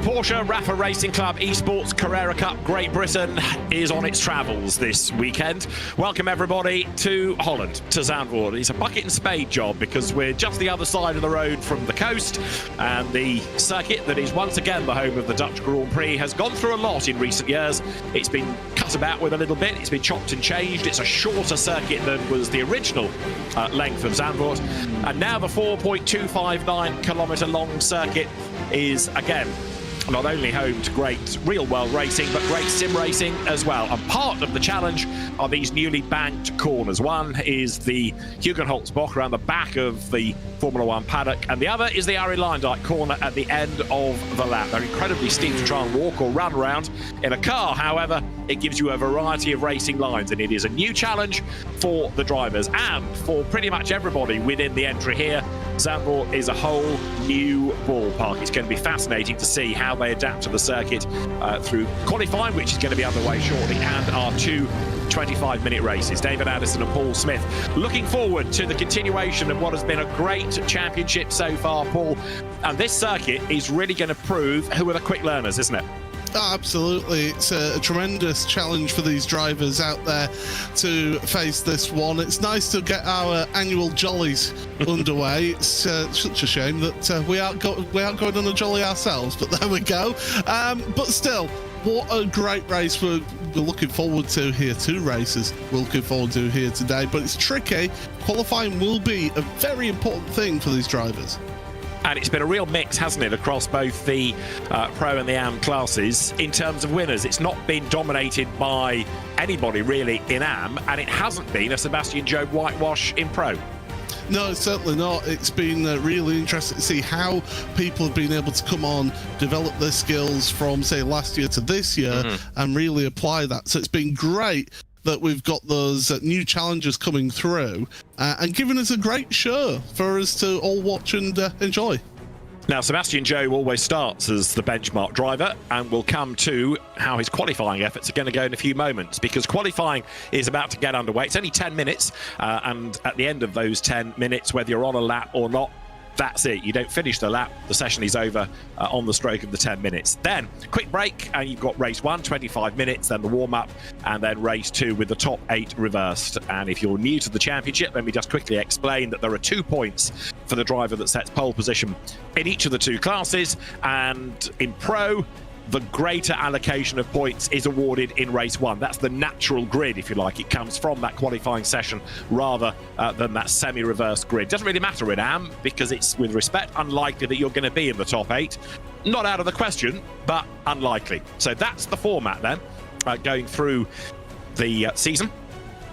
Porsche Rafa Racing Club Esports Carrera Cup Great Britain is on its travels this weekend. Welcome everybody to Holland, to Zandvoort. It's a bucket and spade job because we're just the other side of the road from the coast, and the circuit that is once again the home of the Dutch Grand Prix has gone through a lot in recent years. It's been cut about with a little bit, it's been chopped and changed. It's a shorter circuit than was the original length of Zandvoort, and now the 4.259 kilometre long circuit is again not only home to great real-world racing, but great sim racing as well. And part of the challenge are these newly banked corners. One is the Hugenholtzboch around the back of the Formula One paddock, and the other is the Arie Luijendijk corner at the end of the lap. They're incredibly steep to try and walk or run around. In a car, however, it gives you a variety of racing lines, and it is a new challenge for the drivers and for pretty much everybody within the entry here. Zandvoort is a whole new ballpark. It's going to be fascinating to see how they adapt to the circuit through qualifying, which is going to be underway shortly, and our two 25-minute races. David Addison and Paul Smith looking forward to the continuation of what has been a great championship so far, Paul. And this circuit is really going to prove who are the quick learners, isn't it? Oh, absolutely. It's a tremendous challenge for these drivers out there to face this one. It's nice to get our annual jollies underway. It's such a shame that we aren't going on a jolly ourselves, but there we go. But still, what a great race we're looking forward to here. Two races we're looking forward to here today, but it's tricky. Qualifying will be a very important thing for these drivers. And it's been a real mix, hasn't it, across both the Pro and the AM classes in terms of winners. It's not been dominated by anybody really in AM, and it hasn't been a Sebastian Job whitewash in Pro. No, certainly not. It's been really interesting to see how people have been able to come on, develop their skills from, say, last year to this year, and really apply that. So it's been great that we've got those new challenges coming through and giving us a great show for us to all watch and enjoy. Now, Sebastian Job always starts as the benchmark driver, and we'll come to how his qualifying efforts are going to go in a few moments, because qualifying is about to get underway. It's only 10 minutes, and at the end of those 10 minutes, whether you're on a lap or not, that's it. You don't finish the lap, the session is over on the stroke of the 10 minutes. Then, quick break, and you've got race 1, 25 minutes, then the warm-up, and then race 2 with the top 8 reversed. And if you're new to the championship, let me just quickly explain that there are 2 points for the driver that sets pole position in each of the 2 classes, and in Pro, the greater allocation of points is awarded in race 1. That's the natural grid, if you like. It comes from that qualifying session rather than that semi-reverse grid. Doesn't really matter in AM because it's, with respect, unlikely that you're going to be in the top 8. Not out of the question, but unlikely. So that's the format then, going through the season.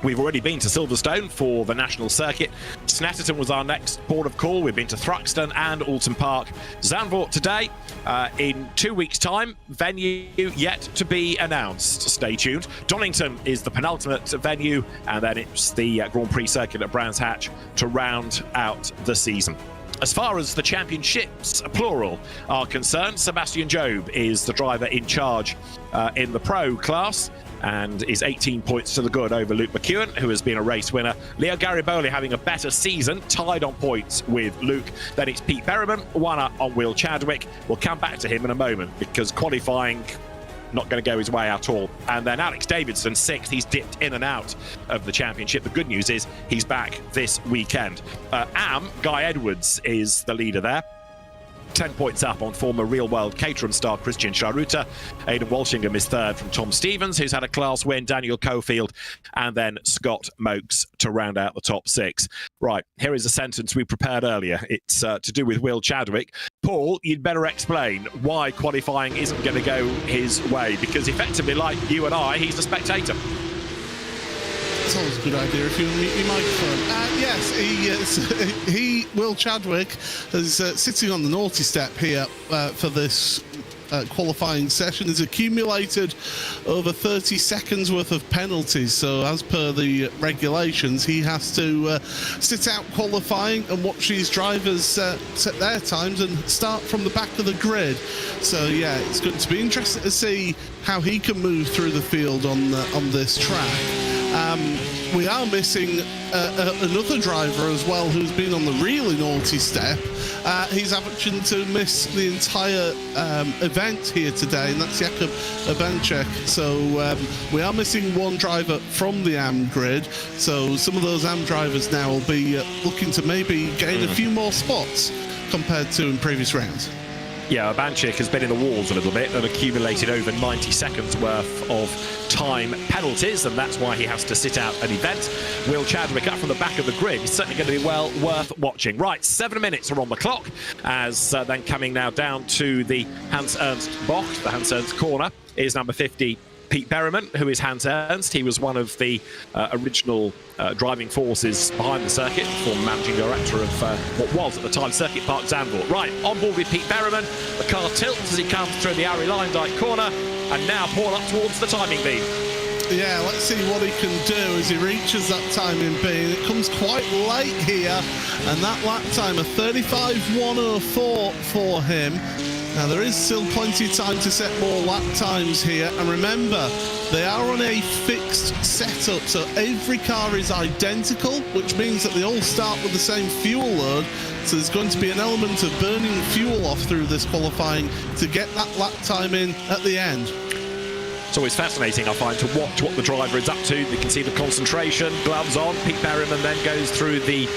We've already been to Silverstone for the national circuit. Snetterton was our next port of call. We've been to Thruxton and Alton Park. Zandvoort today. In 2 weeks' time, venue yet to be announced. Stay tuned. Donington is the penultimate venue, and then it's the Grand Prix circuit at Brands Hatch to round out the season. As far as the championships, plural, are concerned, Sebastian Job is the driver in charge in the Pro class, and is 18 points to the good over Luke McEwen, who has been a race winner. Leo Gariboli having a better season, tied on points with Luke. Then it's Pete Berryman, one up on Will Chadwick. We'll come back to him in a moment because qualifying not going to go his way at all. And then Alex Davidson, 6th. He's dipped in and out of the championship. The good news is he's back this weekend. AM, Guy Edwards is the leader there. 10 points up on former real-world Caterham star Christian Charuta. Aidan Walshingham is 3rd from Tom Stevens, who's had a class win, Daniel Cofield, and then Scott Mokes to round out the top 6. Right, here is a sentence we prepared earlier. It's to do with Will Chadwick. Paul, you'd better explain why qualifying isn't going to go his way, because effectively, like you and I, he's a spectator. It's always a good idea if you mute your microphone. Yes, Will Chadwick, is sitting on the naughty step here for this qualifying session. Has accumulated over 30 seconds worth of penalties. So as per the regulations, he has to sit out qualifying and watch these drivers set their times and start from the back of the grid. So yeah, it's going to be interesting to see how he can move through the field on this track. We are missing another driver as well who's been on the really naughty step. He's having to miss the entire event here today, and that's Jakub Abancek. So we are missing one driver from the AM grid. So some of those AM drivers now will be looking to maybe gain a few more spots compared to in previous rounds. Yeah, Abancek has been in the walls a little bit and accumulated over 90 seconds worth of time penalties, and that's why he has to sit out an event. Will Chadwick up from the back of the grid is certainly going to be well worth watching. Right, 7 minutes are on the clock, as then coming now down to the Hans-Ernst Bocht, the Hans-Ernst corner, is number 50, Pete Berriman, who is Hans Ernst. He was one of the original driving forces behind the circuit, former managing director of what was at the time Circuit Park Zandvoort. Right, on board with Pete Berriman. The car tilts as he comes through the Ari Lindijk corner, and now Paul up towards the timing beam. Yeah, let's see what he can do as he reaches that timing beam. It comes quite late here, and that lap time, a 35.104 for him. Now, there is still plenty of time to set more lap times here. And remember, they are on a fixed setup, so every car is identical, which means that they all start with the same fuel load. So there's going to be an element of burning fuel off through this qualifying to get that lap time in at the end. It's always fascinating, I find, to watch what the driver is up to. You can see the concentration, gloves on. Pete Berriman then goes through the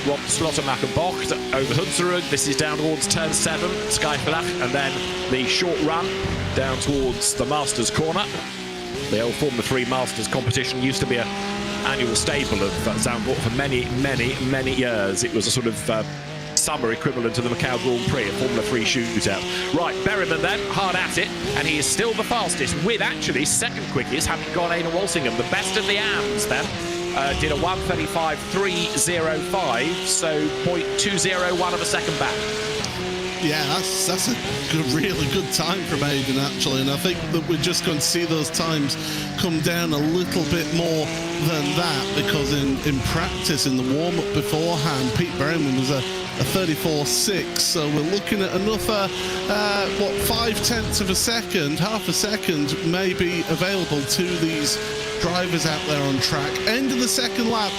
Rob Slottermacher Bocht over Hunsrug. This is down towards turn 7, Skyflach, and then the short run down towards the Masters corner. The old Formula 3 Masters competition used to be an annual staple of Zandvoort for many, many, many years. It was a sort of summer equivalent to the Macau Grand Prix, a Formula 3 shootout. Right, Berriman then, hard at it, and he is still the fastest, with actually second quickest, having gone Aidan Walsingham, the best of the AMs then. Did a 1:35.305, so 0.201 of a second back. Yeah, that's a really good time from Aidan, actually, and I think that we're just going to see those times come down a little bit more than that, because in practice, in the warm-up beforehand, Pete Berriman was a 34.6, so we're looking at another, 5/10 of a second, half a second may be available to these drivers out there on track. End of the second lap.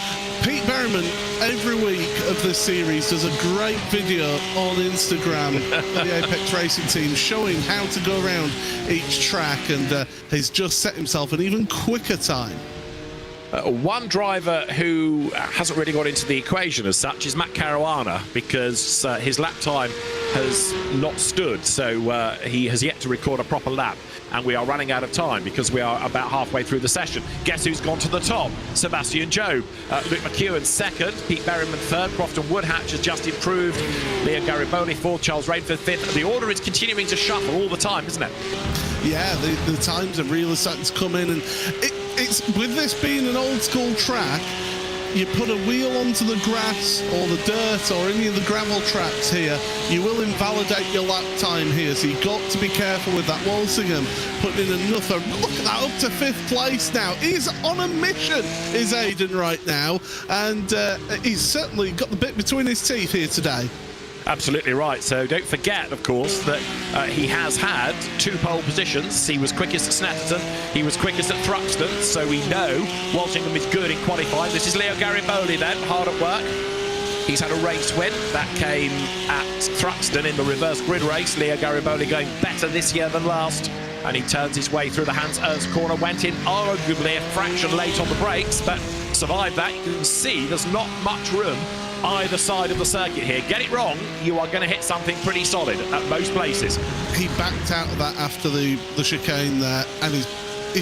Pete Berriman, every week of this series, does a great video on Instagram for the Apex Racing team showing how to go around each track, and he's just set himself an even quicker time. One driver who hasn't really got into the equation as such is Matt Caruana, because his lap time has not stood, so he has yet to record a proper lap, and we are running out of time because we are about halfway through the session. Guess who's gone to the top? Sebastian Jobe. Luke McEwen second, Pete Berriman third, Crofton Woodhatch has just improved, Leo Gariboni fourth, Charles Rainford fifth. The order is continuing to shuffle all the time, isn't it? Yeah, the times are really starting to come in, and it's with this being an old school track, you put a wheel onto the grass or the dirt or any of the gravel tracks here, you will invalidate your lap time here, so you've got to be careful with that. Walsingham putting in another, look at that, up to 5th place now. He's on a mission, is Aidan right now, and he's certainly got the bit between his teeth here today. Absolutely right. So don't forget, of course, that he has had 2 pole positions. He was quickest at Snetterton, he was quickest at Thruxton, so we know Walsingham is good in qualifying. This is Leo Gariboli then, hard at work. He's had a race win. That came at Thruxton in the reverse grid race. Leo Gariboli going better this year than last. And he turns his way through the Hans-Ernst corner, went in arguably a fraction late on the brakes, but survived that. You can see there's not much room either side of the circuit here. Get it wrong, you are going to hit something pretty solid at most places. He backed out of that after the chicane there, and he's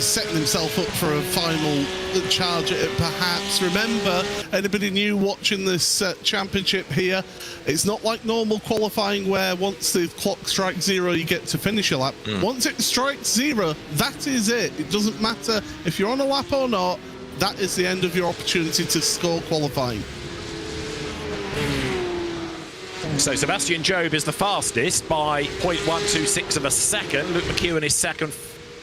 setting himself up for a final charge at it, perhaps. Remember, anybody new watching this championship here, it's not like normal qualifying where once the clock strikes 0, you get to finish your lap. Once it strikes 0, that is it. It doesn't matter if you're on a lap or not, that is the end of your opportunity to score qualifying. So Sebastian Jobe is the fastest by 0.126 of a second. Luke McEwen is second.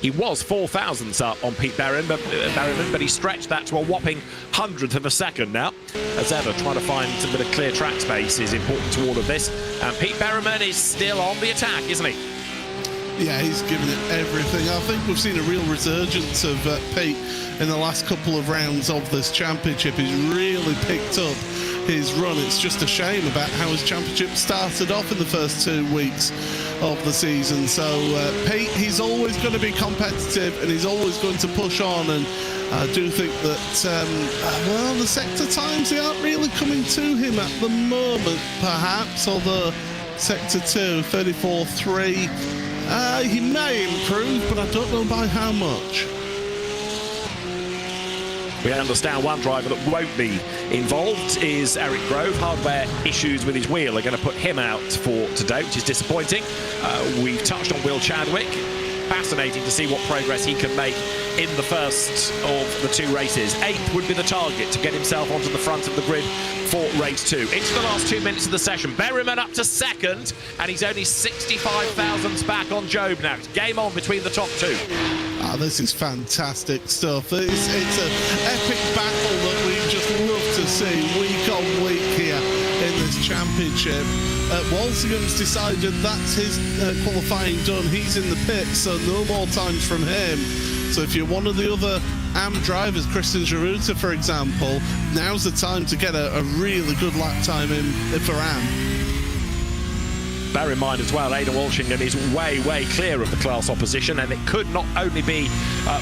He was 4 thousandths up on Pete Berriman, but he stretched that to a whopping 100th of a second now. As ever, trying to find a bit of clear track space is important to all of this. And Pete Berriman is still on the attack, isn't he? Yeah, he's given it everything. I think we've seen a real resurgence of Pete in the last couple of rounds of this championship. He's really picked up his run. It's just a shame about how his championship started off in the first 2 weeks of the season. So Pete, he's always going to be competitive and he's always going to push on. And I do think that, well, the sector times, they aren't really coming to him at the moment, perhaps, although Sector 2, 34.3, he may improve, but I don't know by how much. We understand one driver that won't be involved is Eric Grove. Hardware issues with his wheel are going to put him out for today, which is disappointing. We've touched on Will Chadwick. Fascinating to see what progress he can make in the first of the 2 races. 8th would be the target to get himself onto the front of the grid for race 2. Into the last 2 minutes of the session. Berryman up to 2nd, and he's only 65 thousandths back on Job now. It's game on between the top 2. This is fantastic stuff. It's an epic battle that we just love to see week on week here in this championship. Walsingham's decided that's his qualifying done. He's in the pits, so no more times from him. So if you're one of the other AM drivers, Christian Girouta, for example, now's the time to get a really good lap time in for AM. Bear in mind as well, Aidan Walshingham is way clear of the class opposition, and it could not only be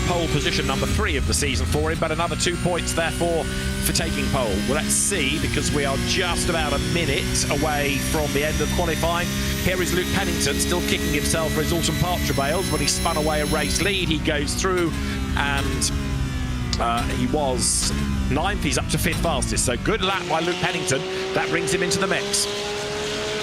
pole position number 3 of the season for him, but another 2 points therefore for taking pole. Well, let's see, because we are just about a minute away from the end of qualifying. Here is Luke Pennington still kicking himself for his Alton Park travails. When he spun away a race lead, he goes through, and he was 9th. He's up to 5th fastest, so good lap by Luke Pennington. That brings him into the mix.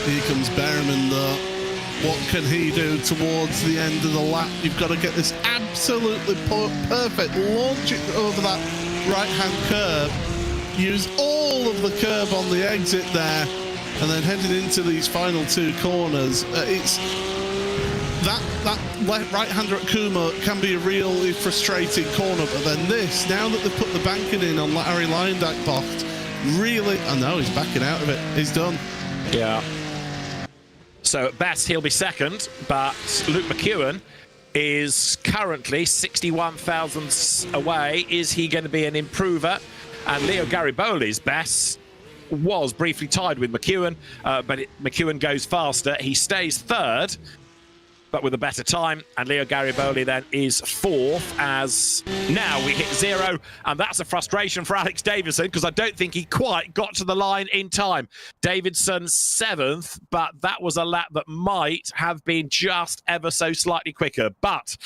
Here comes Berryman, though. What can he do towards the end of the lap? You've got to get this absolutely perfect. Launch it over that right-hand curve. Use all of the curve on the exit there. And then heading into these final 2 corners. It's that right-hander at Kuma can be a really frustrating corner. But then this, now that they've put the banking in on Larry Leyendijk-Bocht, really... I know, he's backing out of it. He's done. Yeah. So at best, he'll be 2nd, but Luke McEwen is currently 61 thousandths away. Is he going to be an improver? And Leo Gariboli's best was briefly tied with McEwen, but McEwen goes faster. He stays 3rd, but with a better time. And Leo Gariboli then is 4th, as now we hit 0. And that's a frustration for Alex Davidson, because I don't think he quite got to the line in time. Davidson 7th, but that was a lap that might have been just ever so slightly quicker, but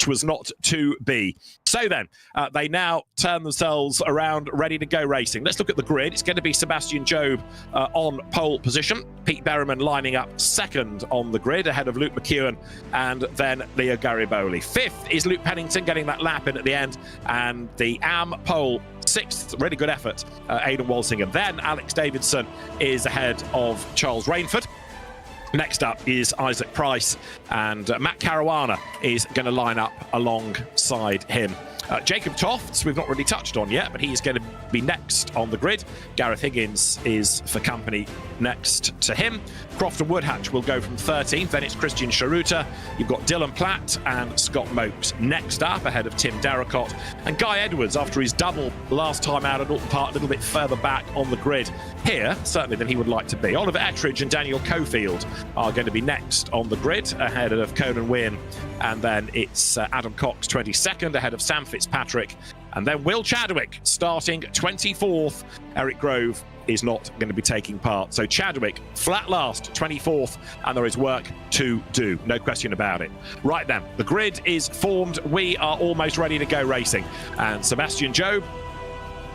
it was not to be. So then, they now turn themselves around, ready to go racing. Let's look at the grid. It's going to be Sebastian Job on pole position. Pete Berryman lining up 2nd on the grid, ahead of Luke McEwen and then Leo Gariboli. 5th is Luke Pennington, getting that lap in at the end. And the AM pole 6th, really good effort, Aidan Walsingham. Then Alex Davidson is ahead of Charles Rainford. Next up is Isaac Price, and Matt Caruana is going to line up alongside him. Jacob Tofts, we've not really touched on yet, but he's going to be next on the grid. Gareth Higgins is for company next to him. Crofton Woodhatch will go from 13th, then it's Christian Girouta. You've got Dylan Platt and Scott Mopes next up, ahead of Tim Darracott. And Guy Edwards, after his double last time out at Alton Park, a little bit further back on the grid here, certainly than he would like to be. Oliver Ettridge and Daniel Cofield are going to be next on the grid, ahead of Conan Wynne. And then it's Adam Cox 22nd, ahead of Sam Fitzpatrick. And then Will Chadwick starting 24th. Eric Grove is not going to be taking part. So Chadwick, flat last, 24th, and there is work to do. No question about it. Right then, the grid is formed. We are almost ready to go racing. And Sebastian Job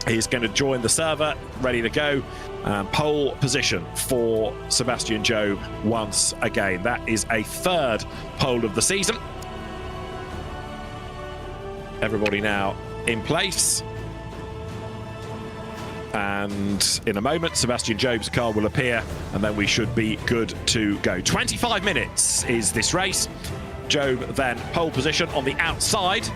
is going to join the server, ready to go. Pole position for Sebastian Job once again. That is a 3rd pole of the season. Everybody now in place. And in a moment, Sebastian Job's car will appear, and then we should be good to go. 25 minutes is this race. Job then pole position on the outside.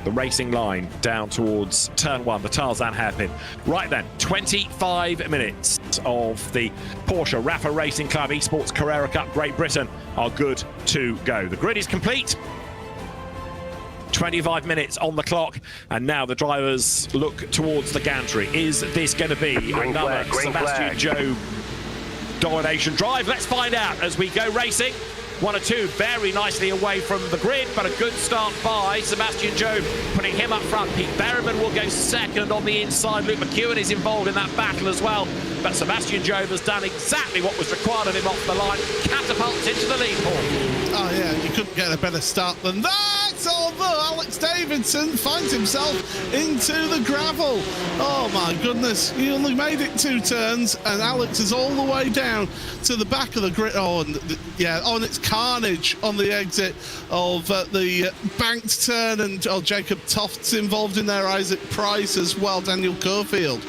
the racing line down towards turn 1, the Tarzan hairpin. Right then, 25 minutes of the Porsche Rafa Racing Club Esports Carrera Cup Great Britain are good to go. The grid is complete. 25 minutes on the clock, and now the drivers look towards the gantry. Is this going to be another Sebastian Job domination drive? Let's find out as we go racing. 1 or 2 very nicely away from the grid, but a good start by Sebastian Job, putting him up front. Pete Berryman will go second on the inside. Luke McEwen is involved in that battle as well, but Sebastian Job has done exactly what was required of him off the line, catapults into the lead, Paul. Oh yeah, you couldn't get a better start than that, although Alex Davidson finds himself into the gravel. Oh my goodness, he only made it 2 turns, and Alex is all the way down to the back of the grid. Oh, and and it's carnage on the exit of the banked turn, and Jacob Toft's involved in there, Isaac Price as well, Daniel Cofield.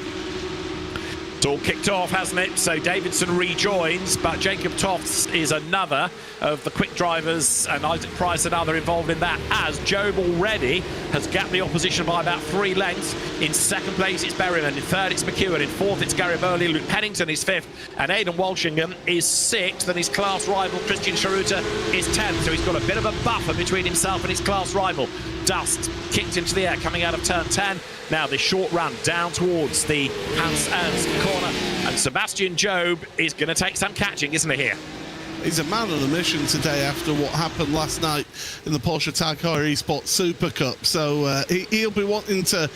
It's all kicked off, hasn't it? So Davidson rejoins, but Jacob Tofts is another of the quick drivers, and Isaac Price another involved in that, as Job already has gapped the opposition by about 3 lengths. In second place it's Berryman, in third it's McEwen, in fourth it's Garibaldi, Luke Pennington is 5th, and Aidan Walshingham is 6th, and his class rival Christian Charuta is 10th, so he's got a bit of a buffer between himself and his class rival. Dust kicked into the air coming out of turn 10. Now this short run down towards the Hans Ernst corner, and Sebastian Job is going to take some catching, isn't he, here? He's a man on a mission today after what happened last night in the Porsche Esports Super Cup. So he'll be wanting to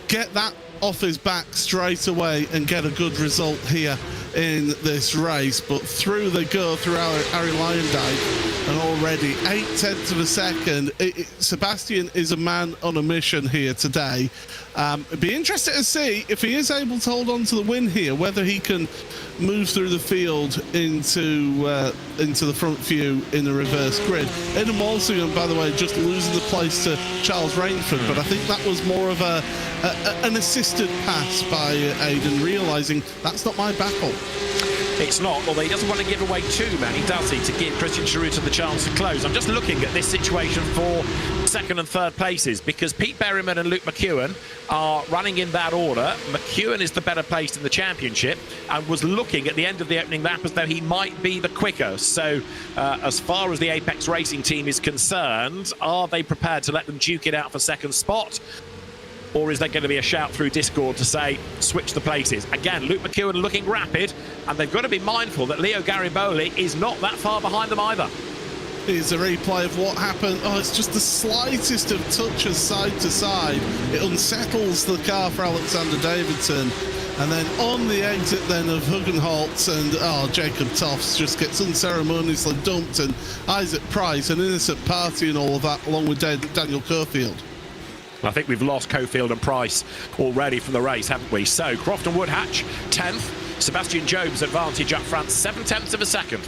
get that off his back straight away and get a good result here in this race. But through they go through Harry Lyondike, and already 0.8 of a second. Sebastian is a man on a mission here today. It'd be interesting to see if he is able to hold on to the win here, whether he can move through the field into the front view in the reverse grid. Aidan Walshingham, by the way, just losing the place to Charles Rainford, but I think that was more of an assisted pass by Aidan, realising that's not my battle. It's not, although he doesn't want to give away too many, does he, to give Christian Charuta the chance to close. I'm just looking at this situation for second and third places, because Pete Berryman and Luke McEwen are running in that order. McEwen is the better placed in the championship and was looking at the end of the opening lap as though he might be the quicker. So as far as the Apex Racing team is concerned, are they prepared to let them duke it out for second spot? Or is there going to be a shout through Discord to say, switch the places? Again, Luke McEwen looking rapid, and they've got to be mindful that Leo Garibaldi is not that far behind them either. Here's a replay of what happened. Oh, it's just the slightest of touches side to side. It unsettles the car for Alexander Davidson. And then on the exit then of Hugenholtz, and Jacob Tofts just gets unceremoniously dumped, and Isaac Price, an innocent party and all of that, along with Daniel Cofield. I think we've lost Cofield and Price already from the race, haven't we? So Crofton Woodhatch 10th, Sebastian Job's advantage up front, 0.7 of a second.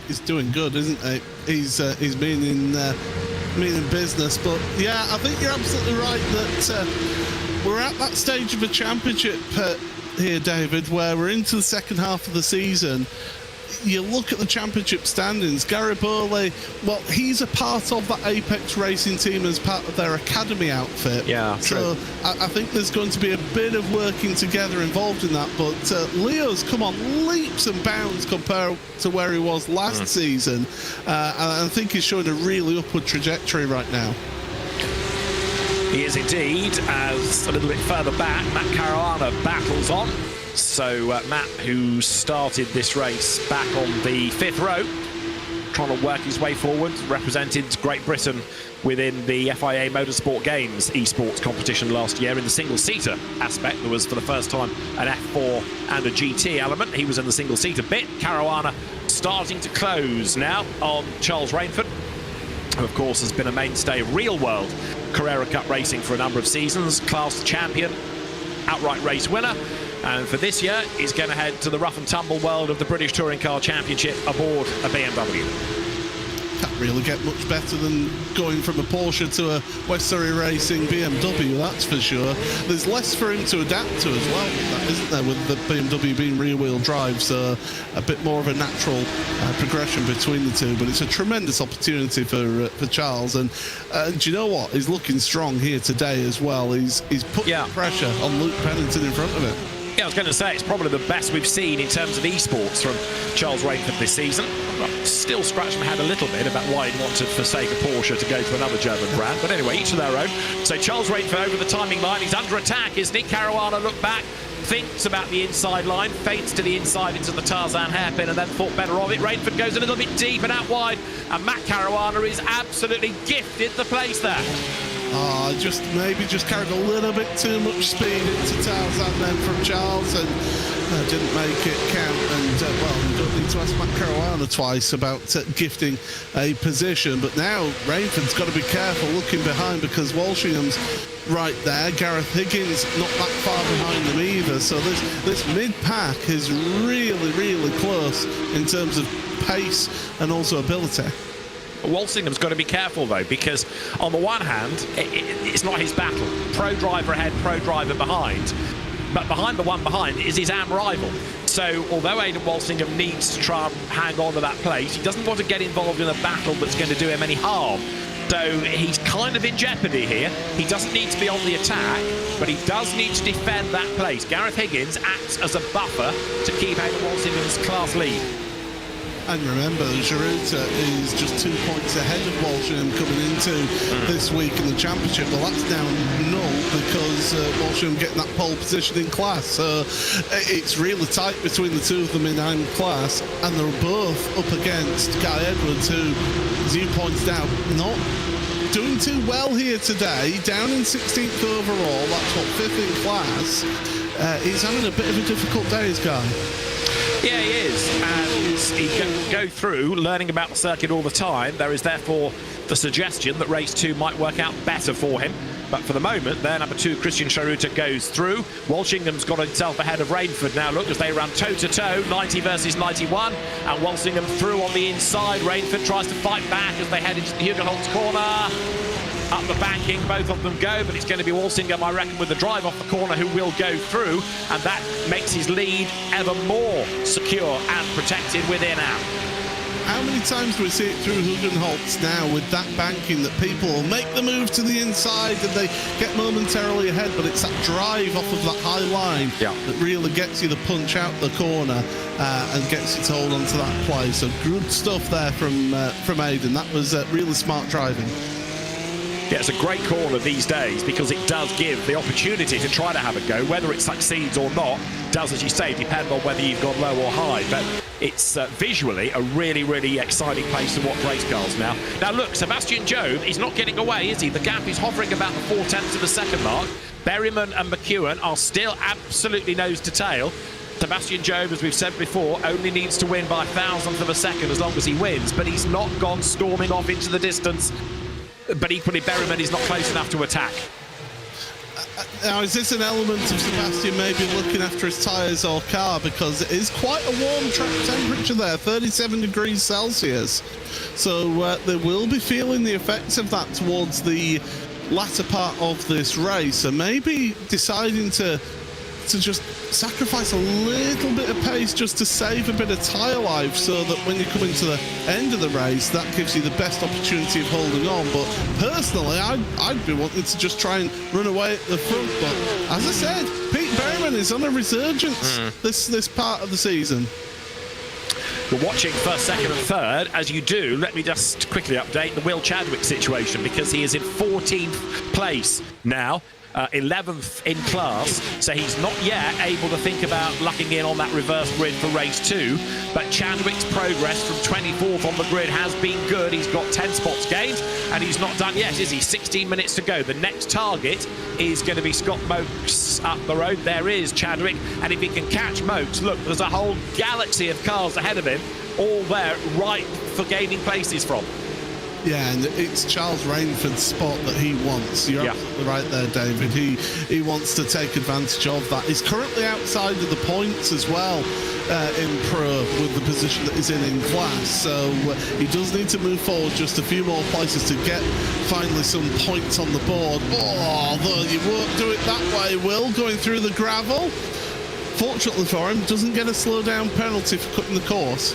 He's doing good, isn't he? He's been in business, but yeah, I think you're absolutely right that we're at that stage of a championship here, David, where we're into the second half of the season. You look at the championship standings, Garibaldi, well, he's a part of that Apex Racing team as part of their academy outfit. Yeah, true. So I think there's going to be a bit of working together involved in that. But Leo's come on leaps and bounds compared to where he was last season. And I think he's showing a really upward trajectory right now. He is indeed, as a little bit further back, Matt Caruana battles on. So Matt, who started this race back on the 5th row, trying to work his way forward, represented Great Britain within the FIA Motorsport Games esports competition last year in the single-seater aspect. There was, for the first time, an F4 and a GT element. He was in the single-seater bit. Caruana starting to close now on Charles Rainford, who, of course, has been a mainstay of real-world Carrera Cup racing for a number of seasons, class champion, outright race winner. And for this year, he's going to head to the rough and tumble world of the British Touring Car Championship aboard a BMW. can't really get much better than going from a Porsche to a West Surrey Racing BMW, that's for sure. There's less for him to adapt to as well, that, isn't there, with the BMW being rear-wheel drive, so a bit more of a natural progression between the two. But it's a tremendous opportunity for Charles, and do you know what? He's looking strong here today as well. He's put pressure on Luke Pennington in front of him. Yeah, I was going to say, it's probably the best we've seen in terms of esports from Charles Rainford this season. I'm still scratching my head a little bit about why he'd want to forsake a Porsche to go to another German brand. But anyway, each to their own. So Charles Rainford over the timing line. He's under attack, isn't he? Caruana looked back, thinks about the inside line, fades to the inside into the Tarzan hairpin, and then thought better of it. Rainford goes a little bit deep and out wide, and Matt Caruana is absolutely gifted the place there. Maybe just carried a little bit too much speed into Tarzan then from Charles, and didn't make it count. And well, you don't need to ask Matt Caruana twice about gifting a position. But now Rainford's got to be careful looking behind, because Walshingham's right there. Gareth Higgins not that far behind them either. So this mid-pack is really, really close in terms of pace and also ability. Walsingham's got to be careful though, because on the one hand, it's not his battle. Pro driver ahead, pro driver behind. But behind the one behind is his AM rival. So although Aidan Walsingham needs to try and hang on to that place, he doesn't want to get involved in a battle that's going to do him any harm. So he's kind of in jeopardy here. He doesn't need to be on the attack, but he does need to defend that place. Gareth Higgins acts as a buffer to keep Aidan Walsingham's class lead. And remember, Giroud is just 2 points ahead of Walsham coming into this week in the championship. Well, that's now null because Walsham getting that pole position in class. So it's really tight between the two of them in AM class, and they're both up against Guy Edwards, who, as you pointed out, not doing too well here today. Down in 16th overall, that's what, 5th in class. He's having a bit of a difficult day, this guy. Yeah, he is, and he can go through learning about the circuit all the time. There is therefore the suggestion that race 2 might work out better for him. But for the moment, their number 2, Christian Charuta, goes through. Walshingham's got himself ahead of Rainford now. Look, as they run toe-to-toe, 90 versus 91. And Walsingham through on the inside. Rainford tries to fight back as they head into the Hugenholtz corner. Up the banking, both of them go, but it's going to be Walsingham, I reckon, with the drive off the corner, who will go through, and that makes his lead ever more secure and protected within AM. How many times do we see it through Hugenholtz now with that banking that people will make the move to the inside and they get momentarily ahead, but it's that drive off of that high line that really gets you the punch out the corner and gets you to hold on to that play. So good stuff there from Aidan. That was really smart driving. Yeah, it's a great corner these days because it does give the opportunity to try to have a go. Whether it succeeds or not does, as you say, depend on whether you've gone low or high. But it's visually a really, really exciting place to watch race cars now. Now, look, Sebastian Jobe, he's not getting away, is he? The gap is hovering about the 0.4 of a second mark. Berryman and McEwen are still absolutely nose to tail. Sebastian Jobe, as we've said before, only needs to win by 1,000th of a second as long as he wins. But he's not gone storming off into the distance. But equally, Berryman is not close enough to attack. Now, is this an element of Sebastian maybe looking after his tyres or car? Because it is quite a warm track temperature there, 37 degrees Celsius. So they will be feeling the effects of that towards the latter part of this race. And maybe deciding to just sacrifice a little bit of pace just to save a bit of tyre life, so that when you come into the end of the race, that gives you the best opportunity of holding on. But personally, I'd be wanting to just try and run away at the front. But as I said, Pete Berryman is on a resurgence this part of the season. We're watching first, second and third. As you do, let me just quickly update the Will Chadwick situation, because he is in 14th place now. 11th in class, so he's not yet able to think about lucking in on that reverse grid for race 2. But Chadwick's progress from 24th on the grid has been good. He's got 10 spots gained, and he's not done yet, is he? 16 minutes to go. The next target is going to be Scott Mokes up the road. There is Chadwick, and if he can catch Mokes, look, there's a whole galaxy of cars ahead of him, all there, right for gaining places from. Yeah, and it's Charles Rainford's spot that he wants. You're absolutely right there, David. He wants to take advantage of that. He's currently outside of the points as well in Pro with the position that he's in class. So he does need to move forward just a few more places to get finally some points on the board. Oh, though you won't do it that way, Will, going through the gravel. Fortunately for him, doesn't get a slow down penalty for cutting the course.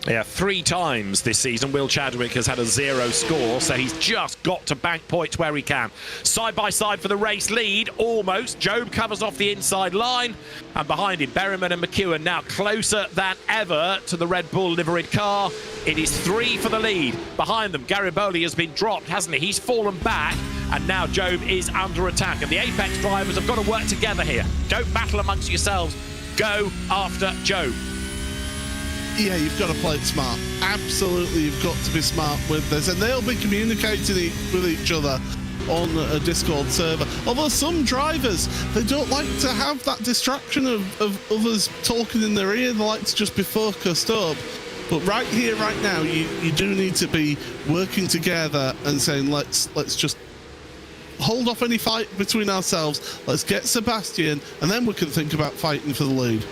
Yeah, 3 times this season Will Chadwick has had a 0 score, so he's just got to bank points where he can. Side by side for the race lead, almost. Job covers off the inside line, and behind him, Berryman and McEwen now closer than ever to the Red Bull liveried car. It is 3 for the lead. Behind them, Garibaldi has been dropped, hasn't he? He's fallen back, and now Job is under attack, and the Apex drivers have got to work together here. Don't battle amongst yourselves. Go after Job. Yeah, you've got to play it smart. Absolutely, you've got to be smart with this. And they'll be communicating with each other on a Discord server. Although some drivers, they don't like to have that distraction of others talking in their ear. They like to just be focused up. But right here, right now, you do need to be working together and saying, let's just hold off any fight between ourselves. Let's get Sebastian, and then we can think about fighting for the lead.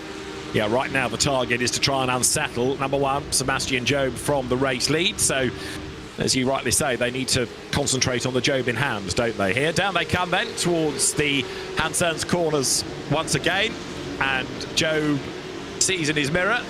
Yeah, right now the target is to try and unsettle, number 1, Sebastian Job from the race lead. So, as you rightly say, they need to concentrate on the Job in hand, don't they? Here, down they come then towards the Hansens corners once again. And Job sees in his mirror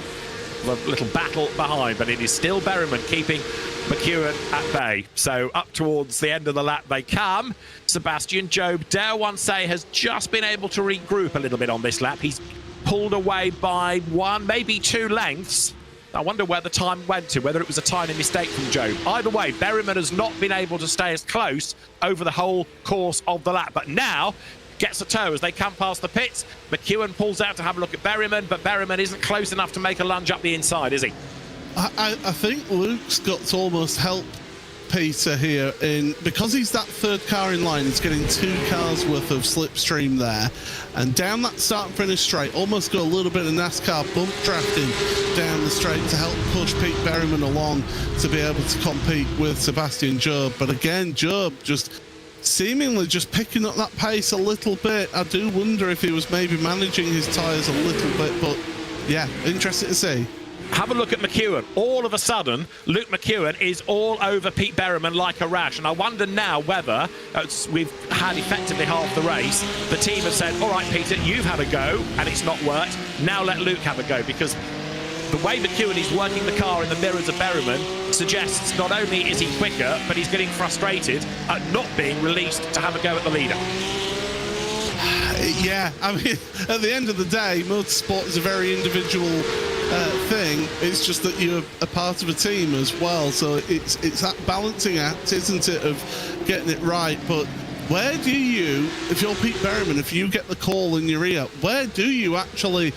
the little battle behind, but it is still Berryman keeping McEwen at bay. So up towards the end of the lap they come. Sebastian Job, dare one say, has just been able to regroup a little bit on this lap. He's pulled away by 1, maybe 2 lengths. I wonder where the time went to, whether it was a tiny mistake from Job. Either way, Berryman has not been able to stay as close over the whole course of the lap, but now gets a tow as they come past the pits. McEwen pulls out to have a look at Berryman, but Berryman isn't close enough to make a lunge up the inside, is he? I think Luke's got to almost help Peter here because he's that 3rd car in line. He's getting 2 cars worth of slipstream there, and down that start and finish straight, almost got a little bit of NASCAR bump drafting down the straight to help push Pete Berryman along to be able to compete with Sebastian Job. But again, Job just seemingly just picking up that pace a little bit. I do wonder if he was maybe managing his tyres a little bit, but yeah, interesting to see. Have a look at McEwen. All of a sudden, Luke McEwen is all over Pete Berryman like a rash. And I wonder now whether, we've had effectively half the race, the team have said, all right, Peter, you've had a go and it's not worked. Now let Luke have a go, because the way McEwen is working the car in the mirrors of Berryman suggests not only is he quicker, but he's getting frustrated at not being released to have a go at the leader. Yeah, I mean, at the end of the day, motorsport is a very individual thing. It's just that you're a part of a team as well, so it's that balancing act, isn't it, of getting it right. But where do you, if you're Pete Berryman, if you get the call in your ear, where do you actually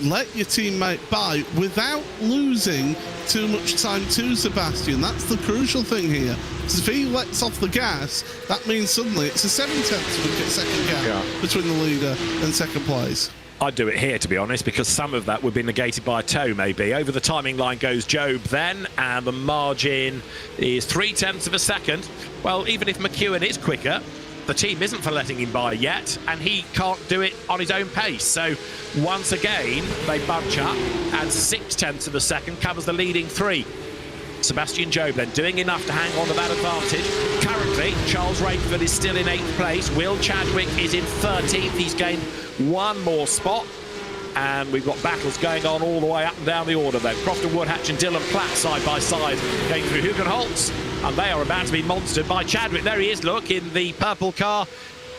let your teammate by without losing too much time to Sebastian? That's the crucial thing here. Because if he lets off the gas, that means suddenly it's a 7/10 of a second gap between the leader and second place. I'd do it here, to be honest, because some of that would be negated by a tow, maybe. Over the timing line goes Job then, and the margin is 0.3 of a second. Well, even if McEwen is quicker, the team isn't for letting him by yet, and he can't do it on his own pace. So once again, they bunch up, and 0.6 of a second covers the leading 3. Sebastian Job then doing enough to hang on to that advantage. Currently, Charles Rainford is still in 8th place. Will Chadwick is in 13th. He's gained 1 more spot. And we've got battles going on all the way up and down the order then. Crofton Woodhatch and Dylan Platt side by side going through Hugenholtz. And they are about to be monstered by Chadwick. There he is, look, in the purple car.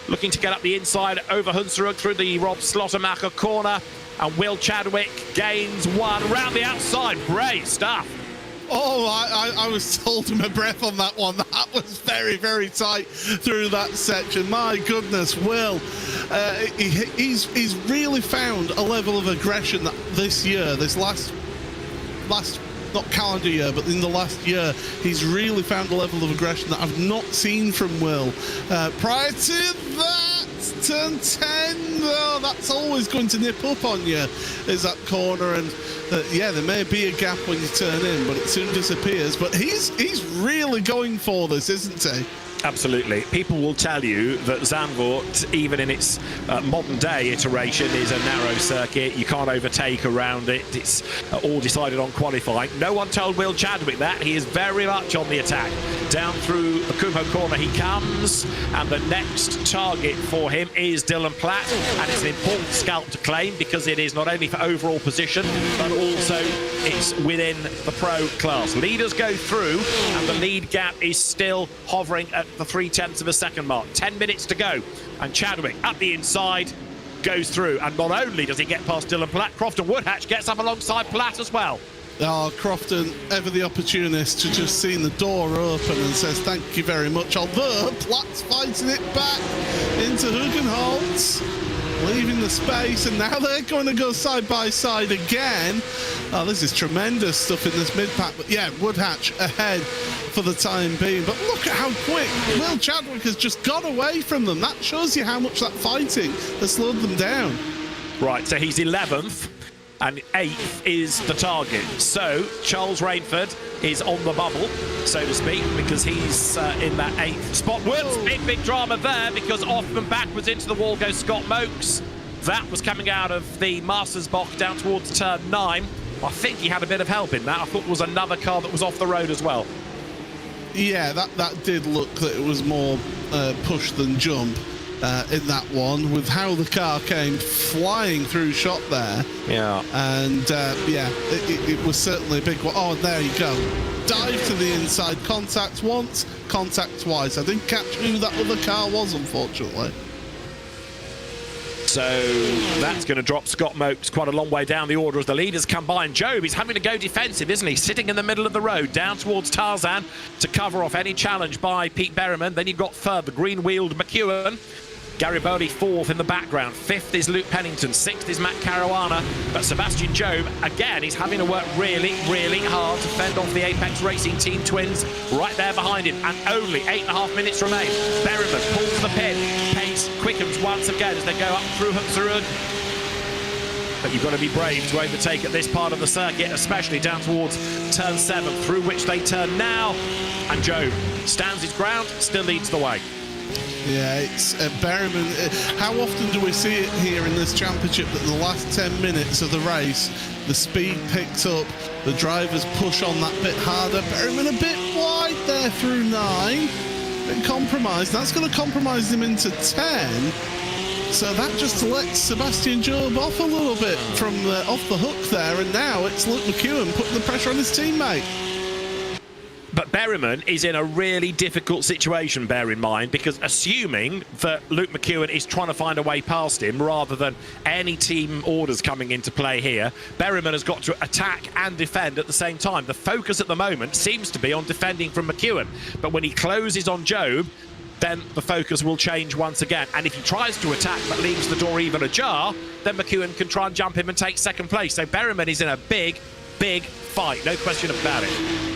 Looking to get up the inside over Hunsrug through the Rob Slottermacher corner. And Will Chadwick gains 1 round the outside. Brave stuff. Oh, I was holding my breath on that one. That was very, very tight through that section. My goodness, Will. He's really found a level of aggression that this year, this last, not calendar year, but in the last year, he's really found a level of aggression that I've not seen from Will. Prior to that, Yes, turn 10. Oh, that's always going to nip up on you, is that corner. And yeah, there may be a gap when you turn in, but it soon disappears. But he's really going for this, isn't he? Absolutely. People will tell you that Zandvoort, even in its modern day iteration, is a narrow circuit. You can't overtake around it. It's all decided on qualifying. No one told Will Chadwick that. He is very much on the attack. Down through the Kumho corner he comes, and the next target for him is Dylan Platt, and it's an important scalp to claim because it is not only for overall position, but also it's within the pro class. Leaders go through, and the lead gap is still hovering at the 0.3 of a second mark. 10 minutes to go, and Chadwick up the inside goes through, and not only does he get past Dylan Platt, Crofton Woodhatch gets up alongside Platt as well. Oh, Crofton, ever the opportunist to just seeing the door open and says thank you very much. Although Platt's fighting it back into Hugenholtz, leaving the space, and now they're going to go side by side again. Oh, this is tremendous stuff in this mid-pack. But yeah, Woodhatch ahead for the time being. But look at how quick Will Chadwick has just got away from them. That shows you how much that fighting has slowed them down. Right, so he's 11th. And 8th is the target. So Charles Rainford is on the bubble, so to speak, because he's in that 8th spot. Whoops, big drama there, because off and backwards into the wall goes Scott Mokes. That was coming out of the Mastersbach down towards turn 9. I think he had a bit of help in that. I thought there was another car that was off the road as well. Yeah, that did look that it was more push than jump. In that one, with how the car came flying through shot there. Yeah. And yeah, it was certainly a big one. Oh, and there you go. Dive to the inside, contact once, contact twice. I didn't catch who that other car was, unfortunately. So that's going to drop Scott Mokes quite a long way down the order as the leaders come by. And Job, he's having to go defensive, isn't he? Sitting in the middle of the road, down towards Tarzan to cover off any challenge by Pete Berryman. Then you've got third, the green-wheeled McEwen. Garibaldi 4th in the background. 5th is Luke Pennington. 6th is Matt Caruana. But Sebastian Job, again, he's having to work really hard to fend off the Apex Racing Team twins right there behind him. And only 8.5 minutes remain. Berryman pulls the pin. Pace quickens once again as they go up through Huxerud. But you've got to be brave to overtake at this part of the circuit, especially down towards turn 7, through which they turn now. And Job stands his ground, still leads the way. Yeah, it's Berryman. How often do we see it here in this championship that in the last 10 minutes of the race, the speed picks up, the drivers push on that bit harder. Berryman a bit wide there through 9. Bit compromised. That's going to compromise him into 10. So that just lets Sebastian Job off a little bit from off the hook there. And now it's Luke McEwen putting the pressure on his teammate. But Berryman is in a really difficult situation, bear in mind, because assuming that Luke McEwen is trying to find a way past him rather than any team orders coming into play here, Berryman has got to attack and defend at the same time. The focus at the moment seems to be on defending from McEwen, but when he closes on Job, then the focus will change once again. And if he tries to attack but leaves the door even ajar, then McEwen can try and jump him and take second place. So Berryman is in a big fight, no question about it.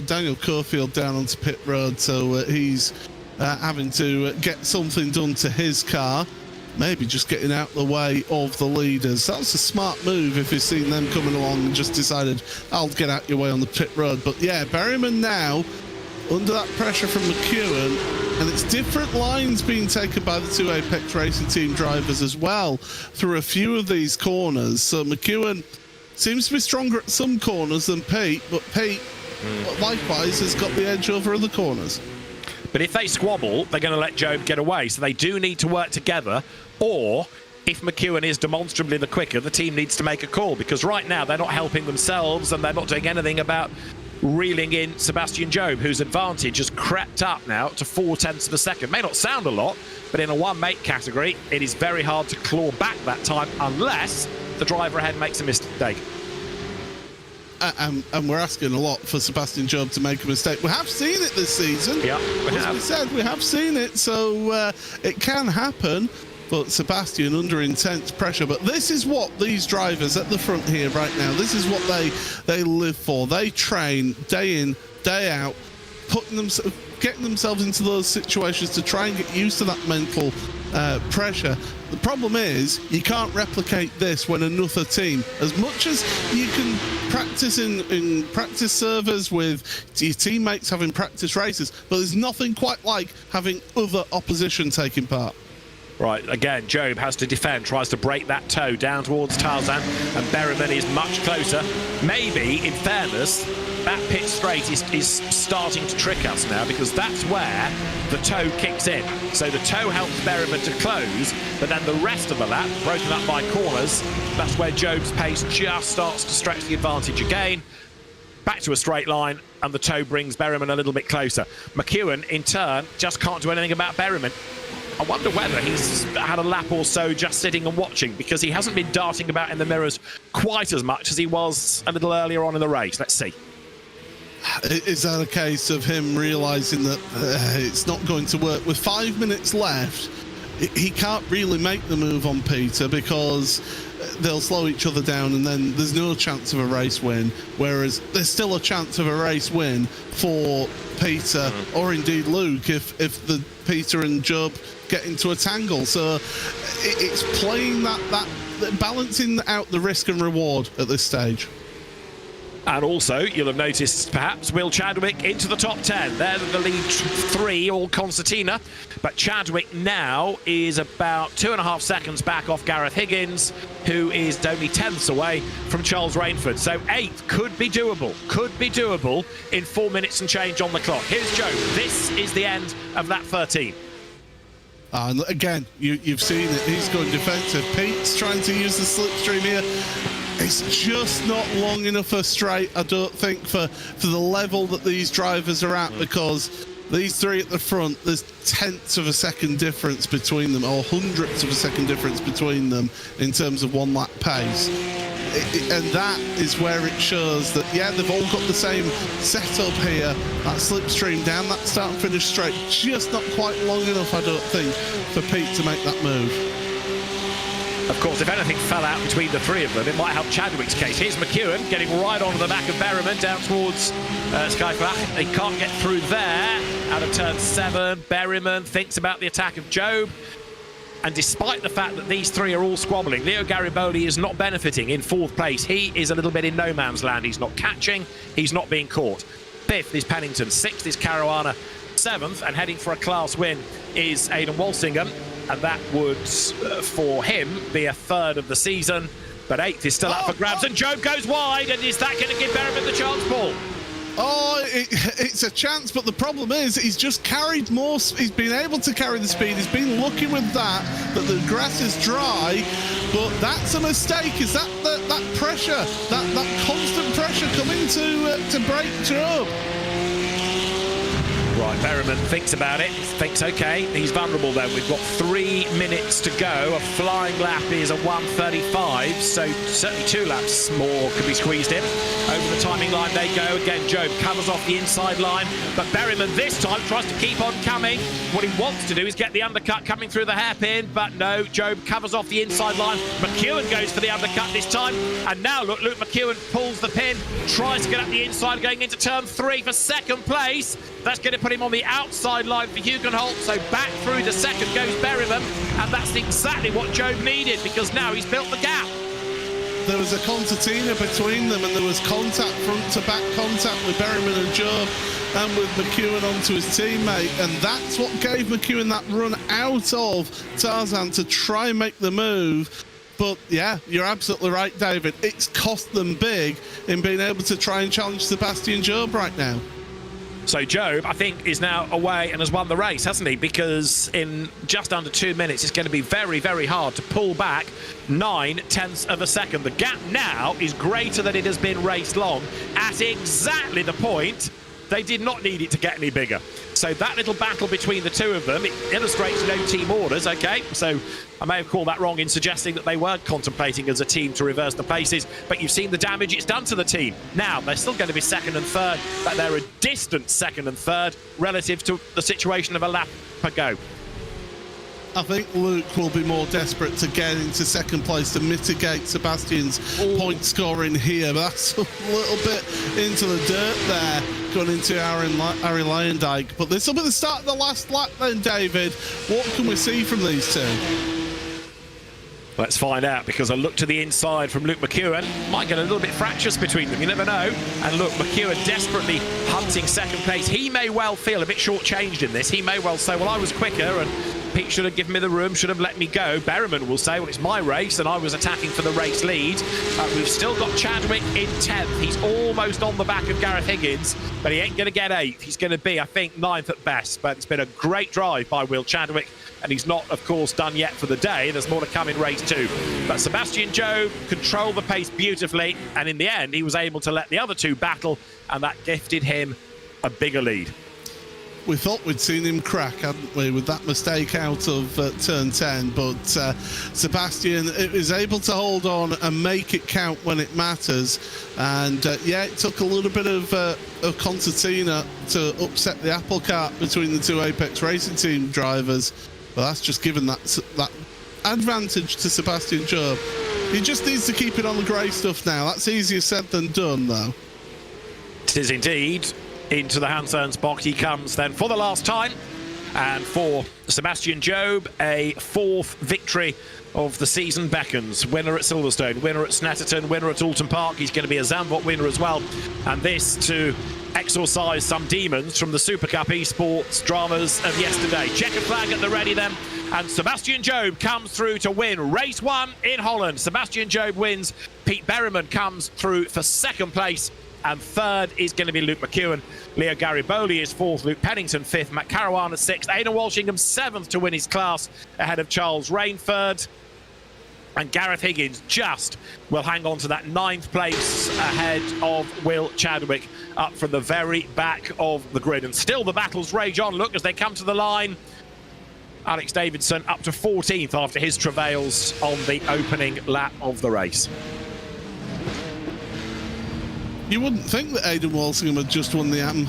Daniel Cofield down onto pit road, so he's having to get something done to his car. Maybe just getting out the way of the leaders. That was a smart move if he's seen them coming along and just decided, I'll get out your way on the pit road. But yeah, Berryman now under that pressure from McEwen, and it's different lines being taken by the two Apex Racing Team drivers as well through a few of these corners. So McEwen seems to be stronger at some corners than Pete, but Pete likewise has got the edge over other corners. But if they squabble, they're going to let Job get away. So they do need to work together. Or if McEwen is demonstrably the quicker, the team needs to make a call. Because right now they're not helping themselves and they're not doing anything about reeling in Sebastian Job, whose advantage has crept up now to 0.4 of a second. May not sound a lot, but in a one-mate category, it is very hard to claw back that time unless the driver ahead makes a mistake. And we're asking a lot for Sebastian Job to make a mistake. We have seen it this season. Yeah, we have seen it, so it can happen. But Sebastian under intense pressure. But this is what these drivers at the front here right now, this is what they live for. They train day in, day out, getting themselves into those situations to try and get used to that mental pressure. The problem is you can't replicate this when another team, as much as you can practice in practice servers with your teammates having practice races, but there's nothing quite like having other opposition taking part. Right, again, Job has to defend, tries to break that toe down towards Tarzan, and Berryman is much closer. Maybe, in fairness, that pit straight is starting to trick us now, because that's where the toe kicks in. So the toe helps Berryman to close, but then the rest of the lap, broken up by corners, that's where Job's pace just starts to stretch the advantage again. Back to a straight line, and the toe brings Berryman a little bit closer. McEwen, in turn, just can't do anything about Berryman. I wonder whether he's had a lap or so just sitting and watching, because he hasn't been darting about in the mirrors quite as much as he was a little earlier on in the race. Let's see. Is that a case of him realising that it's not going to work? With 5 minutes left, he can't really make the move on Peter, because they'll slow each other down, and then there's no chance of a race win, whereas there's still a chance of a race win for Peter or indeed Luke if the Peter and Job get into a tangle. So it's playing that balancing out the risk and reward at this stage. And also, you'll have noticed, perhaps, Will Chadwick into the top 10. They're the lead three, all concertina. But Chadwick now is about 2.5 seconds back off Gareth Higgins, who is only tenths away from Charles Rainford. So 8th could be doable in 4 minutes and change on the clock. Here's Joe. This is the end of that 13. And again, you've seen it. He's going defensive. Pete's trying to use the slipstream here. It's just not long enough a straight, I don't think, for the level that these drivers are at, because these three at the front, there's tenths of a second difference between them, or hundredths of a second difference between them in terms of one lap pace. And that is where it shows that, yeah, they've all got the same setup here. That slipstream down that start and finish straight, just not quite long enough, I don't think, for Pete to make that move. Of course, if anything fell out between the three of them, it might help Chadwick's case. Here's McEwen getting right onto the back of Berryman down towards Skyflach. He can't get through there. Out of turn 7, Berryman thinks about the attack of Job. And despite the fact that these three are all squabbling, Leo Garibaldi is not benefiting in 4th place. He is a little bit in no man's land. He's not catching. He's not being caught. 5th is Pennington. 6th is Caruana. 7th, and heading for a class win, is Aidan Walsingham. And that would, for him, be a 3rd of the season. But 8th is still up for grabs, and Job goes wide. And is that going to give Berryman the chance, Paul? Oh, it's a chance, but the problem is he's just carried more. He's been able to carry the speed. He's been lucky with that the grass is dry, but that's a mistake. Is that pressure, that constant pressure coming to break Job? Right, Berryman thinks about it, thinks, OK, he's vulnerable then. We've got 3 minutes to go. A flying lap is a 1:35, so certainly 2 laps more could be squeezed in. Over the timing line they go. Again, Job covers off the inside line, but Berryman this time tries to keep on coming. What he wants to do is get the undercut coming through the hairpin, but no, Job covers off the inside line. McEwen goes for the undercut this time, and now look, Luke McEwen pulls the pin, tries to get up the inside going into turn 3 for 2nd place. That's going to put him on the outside line for Hugenholt, so back through to 2nd goes Berryman, and that's exactly what Job needed, because now he's built the gap. There was a concertina between them, and there was contact, front-to-back contact with Berryman and Job, and with McEwen onto his teammate, and that's what gave McEwen that run out of Tarzan to try and make the move. But yeah, you're absolutely right, David. It's cost them big in being able to try and challenge Sebastian Job right now. So Job, I think, is now away and has won the race, hasn't he? Because in just under 2 minutes, it's going to be very, very hard to pull back 9/10 of a second. The gap now is greater than it has been race long, at exactly the point they did not need it to get any bigger. So that little battle between the two of them, it illustrates no team orders, OK? So I may have called that wrong in suggesting that they were contemplating as a team to reverse the places, but you've seen the damage it's done to the team. Now, they're still going to be 2nd and 3rd, but they're a distant 2nd and 3rd relative to the situation of a lap ago. I think Luke will be more desperate to get into second place to mitigate Sebastian's point scoring here. But that's a little bit into the dirt there, going into Harry Leyendijk. But this will be the start of the last lap then, David. What can we see from these two? Let's find out, because a look to the inside from Luke McEwen might get a little bit fractious between them. You never know. And look, McEwen desperately hunting second place. He may well feel a bit shortchanged in this. He may well say, well, I was quicker and Pete should have given me the room, should have let me go. Berriman will say, well, it's my race and I was attacking for the race lead. We've still got Chadwick in 10th. He's almost on the back of Gareth Higgins, but he ain't going to get 8th. He's going to be, I think, 9th at best. But it's been a great drive by Will Chadwick, and he's not, of course, done yet for the day. There's more to come in race 2. But Sebastian Jobe controlled the pace beautifully, and in the end, he was able to let the other two battle, and that gifted him a bigger lead. We thought we'd seen him crack, hadn't we, with that mistake out of turn 10, but Sebastian is able to hold on and make it count when it matters. And yeah, it took a little bit of concertina to upset the apple cart between the two Apex Racing Team drivers, but that's just given that advantage to Sebastian Jobe. He just needs to keep it on the grey stuff now. That's easier said than done, though. It is indeed. Into the Hans Ernst box he comes then for the last time, and for Sebastian Jobe, a 4th victory of the season beckons. Winner at Silverstone, winner at Snetterton, winner at Alton Park. He's going to be a Zandvoort winner as well, and this to exorcise some demons from the Super Cup esports dramas of yesterday. Checkered flag at the ready then, and Sebastian Jobe comes through to win race 1 in Holland. Sebastian Jobe wins. Pete Berriman comes through for 2nd place, and 3rd is going to be Luke McEwen. Leo Gariboli is 4th, Luke Pennington 5th, Matt Caruana 6th, Aidan Walshingham 7th to win his class ahead of Charles Rainford. And Gareth Higgins just will hang on to that 9th place ahead of Will Chadwick up from the very back of the grid. And still the battles rage on. Look, as they come to the line, Alex Davidson up to 14th after his travails on the opening lap of the race. You wouldn't think that Aidan Walsingham had just won the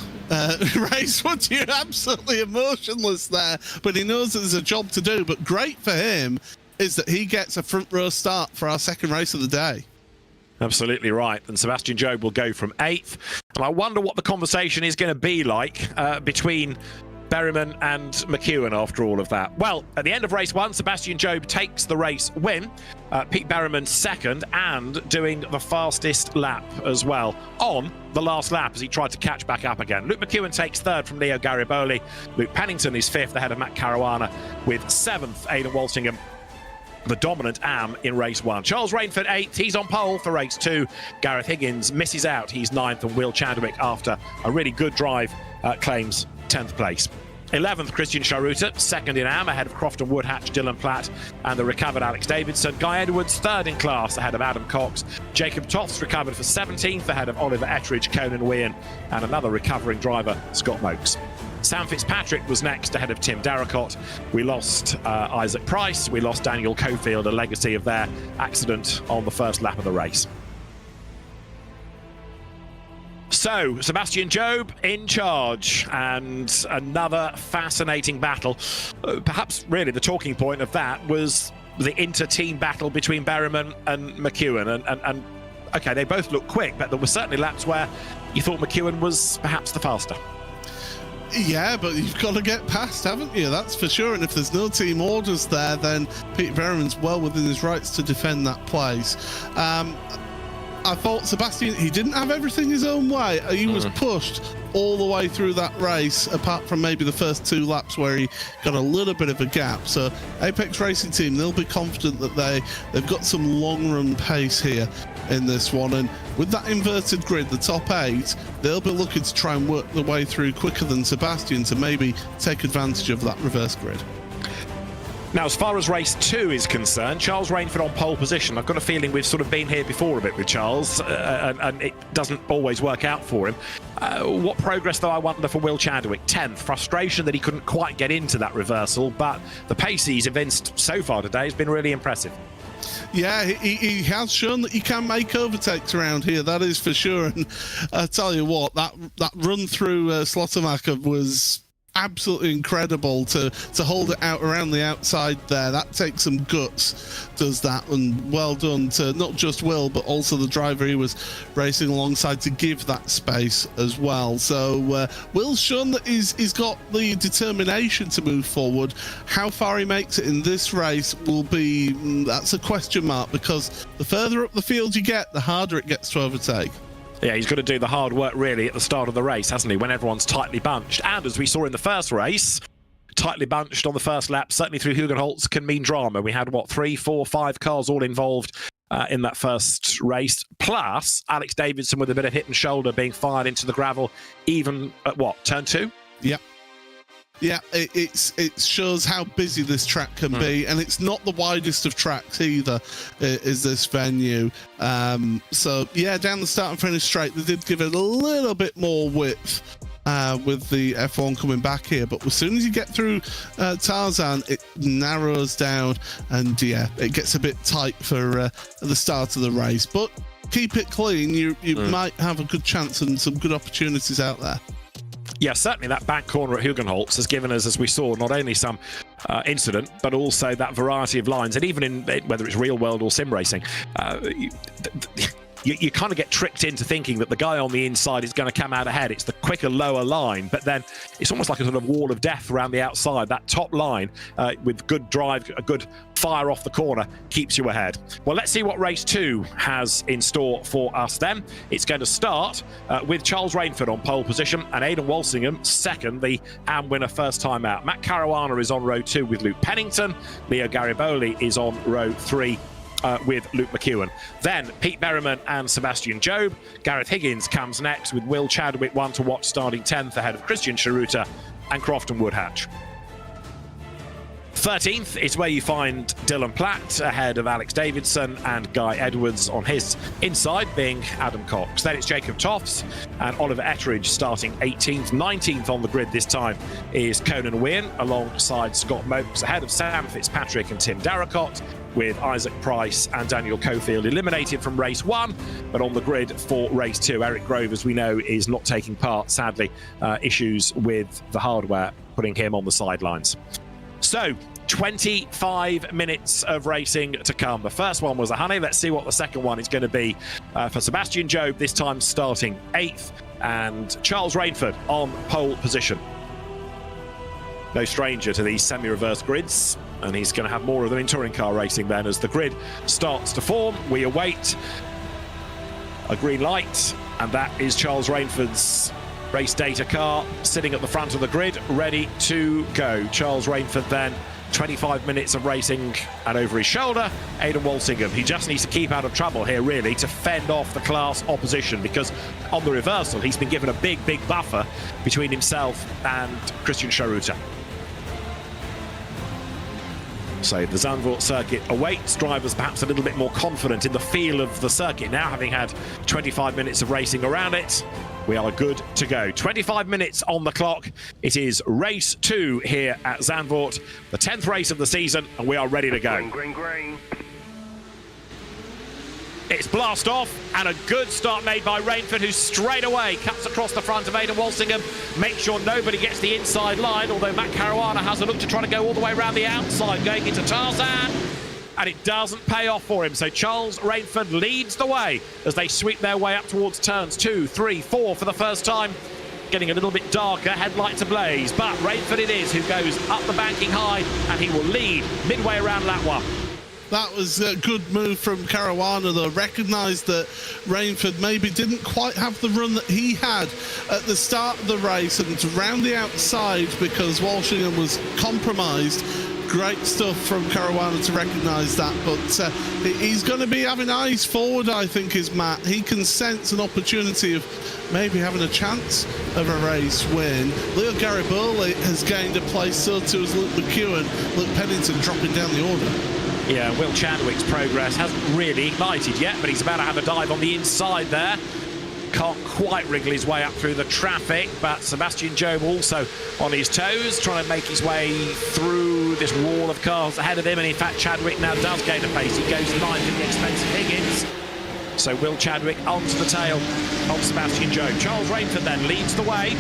race, would you? Absolutely emotionless there. But he knows that there's a job to do. But great for him is that he gets a front row start for our 2nd race of the day. Absolutely right. And Sebastian Jobe will go from 8th. And I wonder what the conversation is going to be like between Berriman and McEwen after all of that. Well, at the end of race 1, Sebastian Jobe takes the race win. Pete Berriman 2nd, and doing the fastest lap as well on the last lap as he tried to catch back up again. Luke McEwen takes 3rd from Leo Gariboli. Luke Pennington is 5th ahead of Matt Caruana, with 7th Aidan Walsingham, the dominant AM in race 1. Charles Rainford 8th, he's on pole for race 2. Gareth Higgins misses out, he's 9th, and Will Chadwick, after a really good drive, claims 10th place. 11th, Christian Charuta, 2nd in AM, ahead of Crofton Woodhatch, Dylan Platt, and the recovered Alex Davidson. Guy Edwards, 3rd in class, ahead of Adam Cox. Jacob Toth's recovered for 17th, ahead of Oliver Ettridge, Conan Whean, and another recovering driver, Scott Mokes. Sam Fitzpatrick was next, ahead of Tim Darracott. We lost Isaac Price. We lost Daniel Cofield, a legacy of their accident on the first lap of the race. So, Sebastian Jobe in charge, and another fascinating battle. Perhaps really the talking point of that was the inter-team battle between Berriman and McEwen. And okay, they both look quick, but there were certainly laps where you thought McEwen was perhaps the faster. Yeah, but you've got to get past, haven't you? That's for sure. And if there's no team orders there, then Pete Berriman's well within his rights to defend that place. I thought Sebastian, he didn't have everything his own way. He was pushed all the way through that race, apart from maybe the first 2 laps where he got a little bit of a gap. So Apex Racing Team, they'll be confident that they've got some long-run pace here in this one. And with that inverted grid, the top 8, they'll be looking to try and work their way through quicker than Sebastian to maybe take advantage of that reverse grid. Now, as far as race 2 is concerned, Charles Rainford on pole position. I've got a feeling we've sort of been here before a bit with Charles, and it doesn't always work out for him. What progress, though, I wonder for Will Chadwick? 10th. Frustration that he couldn't quite get into that reversal, but the pace he's evinced so far today has been really impressive. Yeah, he has shown that he can make overtakes around here, that is for sure. And I tell you what, that run through Slottermacher was absolutely incredible to hold it out around the outside there. That takes some guts, does that, and well done to not just Will but also the driver he was racing alongside to give that space as well. So Will's shown that he's got the determination to move forward. How far he makes it in this race will be, that's a question mark, because the further up the field you get, the harder it gets to overtake. Yeah, he's got to do the hard work really at the start of the race, hasn't he, when everyone's tightly bunched. And as we saw in the first race, tightly bunched on the first lap, certainly through Hugenholtz, can mean drama. We had, what, 3, 4, 5 cars all involved in that first race, plus Alex Davidson with a bit of hit and shoulder being fired into the gravel, even at, what, turn 2? Yep. Yeah, it shows how busy this track can be, and it's not the widest of tracks either, is this venue. So, yeah, down the start and finish straight, they did give it a little bit more width with the F1 coming back here. But as soon as you get through Tarzan, it narrows down, and, yeah, it gets a bit tight for the start of the race. But keep it clean, you might have a good chance and some good opportunities out there. Yeah, certainly that back corner at Hugenholtz has given us, as we saw, not only some incident, but also that variety of lines. And even in whether it's real world or sim racing, you kind of get tricked into thinking that the guy on the inside is going to come out ahead. It's the quicker, lower line, but then it's almost like a sort of wall of death around the outside. That top line with good drive, a good fire off the corner, keeps you ahead. Well, let's see what race 2 has in store for us then. It's going to start with Charles Rainford on pole position and Aidan Walsingham second, the AM winner first time out. Matt Caruana is on row 2 with Luke Pennington. Leo Gariboli is on row 3 with Luke McEwen. Then Pete Berriman and Sebastian Jobe. Gareth Higgins comes next with Will Chadwick, one to watch, starting 10th ahead of Christian Chiruta and Crofton Woodhatch. 13th is where you find Dylan Platt ahead of Alex Davidson and Guy Edwards on his inside, being Adam Cox. Then it's Jacob Toffs and Oliver Etteridge starting 18th. 19th on the grid this time is Conan Wynn alongside Scott Mopes ahead of Sam Fitzpatrick and Tim Darracott, with Isaac Price and Daniel Cofield eliminated from race 1, but on the grid for race 2. Eric Grove, as we know, is not taking part, sadly. Issues with the hardware putting him on the sidelines. So, 25 minutes of racing to come. The first one was a honey. Let's see what the second one is going to be for Sebastian Jobe, this time starting 8th, and Charles Rainford on pole position. No stranger to these semi-reverse grids, and he's going to have more of them in touring car racing then as the grid starts to form. We await a green light, and that is Charles Rainford's race data car sitting at the front of the grid, ready to go. Charles Rainford then, 25 minutes of racing, and over his shoulder, Aidan Walsingham. He just needs to keep out of trouble here, really, to fend off the class opposition, because on the reversal, he's been given a big buffer between himself and Christian Chiruta. So the Zandvoort circuit awaits drivers perhaps a little bit more confident in the feel of the circuit now, having had 25 minutes of racing around it. We are good to go. 25 minutes on the clock. It is race 2 here at Zandvoort, the 10th race of the season, and we are ready to go. Green. It's blast off, and a good start made by Rainford, who straight away cuts across the front of Aidan Walsingham, makes sure nobody gets the inside line, although Matt Caruana has a look to try to go all the way around the outside, going into Tarzan, and it doesn't pay off for him. So Charles Rainford leads the way as they sweep their way up towards turns 2, 3, 4 for the first time. Getting a little bit darker, headlights ablaze, but Rainford it is who goes up the banking high, and he will lead midway around lap 1. That was a good move from Caruana, though. Recognised that Rainford maybe didn't quite have the run that he had at the start of the race, and round the outside because Walsingham was compromised. Great stuff from Caruana to recognise that, but he's going to be having eyes forward, I think, is Matt. He can sense an opportunity of maybe having a chance of a race win. Leo Gariboli has gained a place, so too has Luke McEwen. Luke Pennington dropping down the order. Yeah, Will Chadwick's progress hasn't really ignited yet, but he's about to have a dive on the inside there. Can't quite wriggle his way up through the traffic, but Sebastian Jobe also on his toes, trying to make his way through this wall of cars ahead of him, and in fact Chadwick now does gain a pace. He goes 9th at the expense of Higgins. So Will Chadwick onto the tail of Sebastian Jobe. Charles Rainford then leads the way.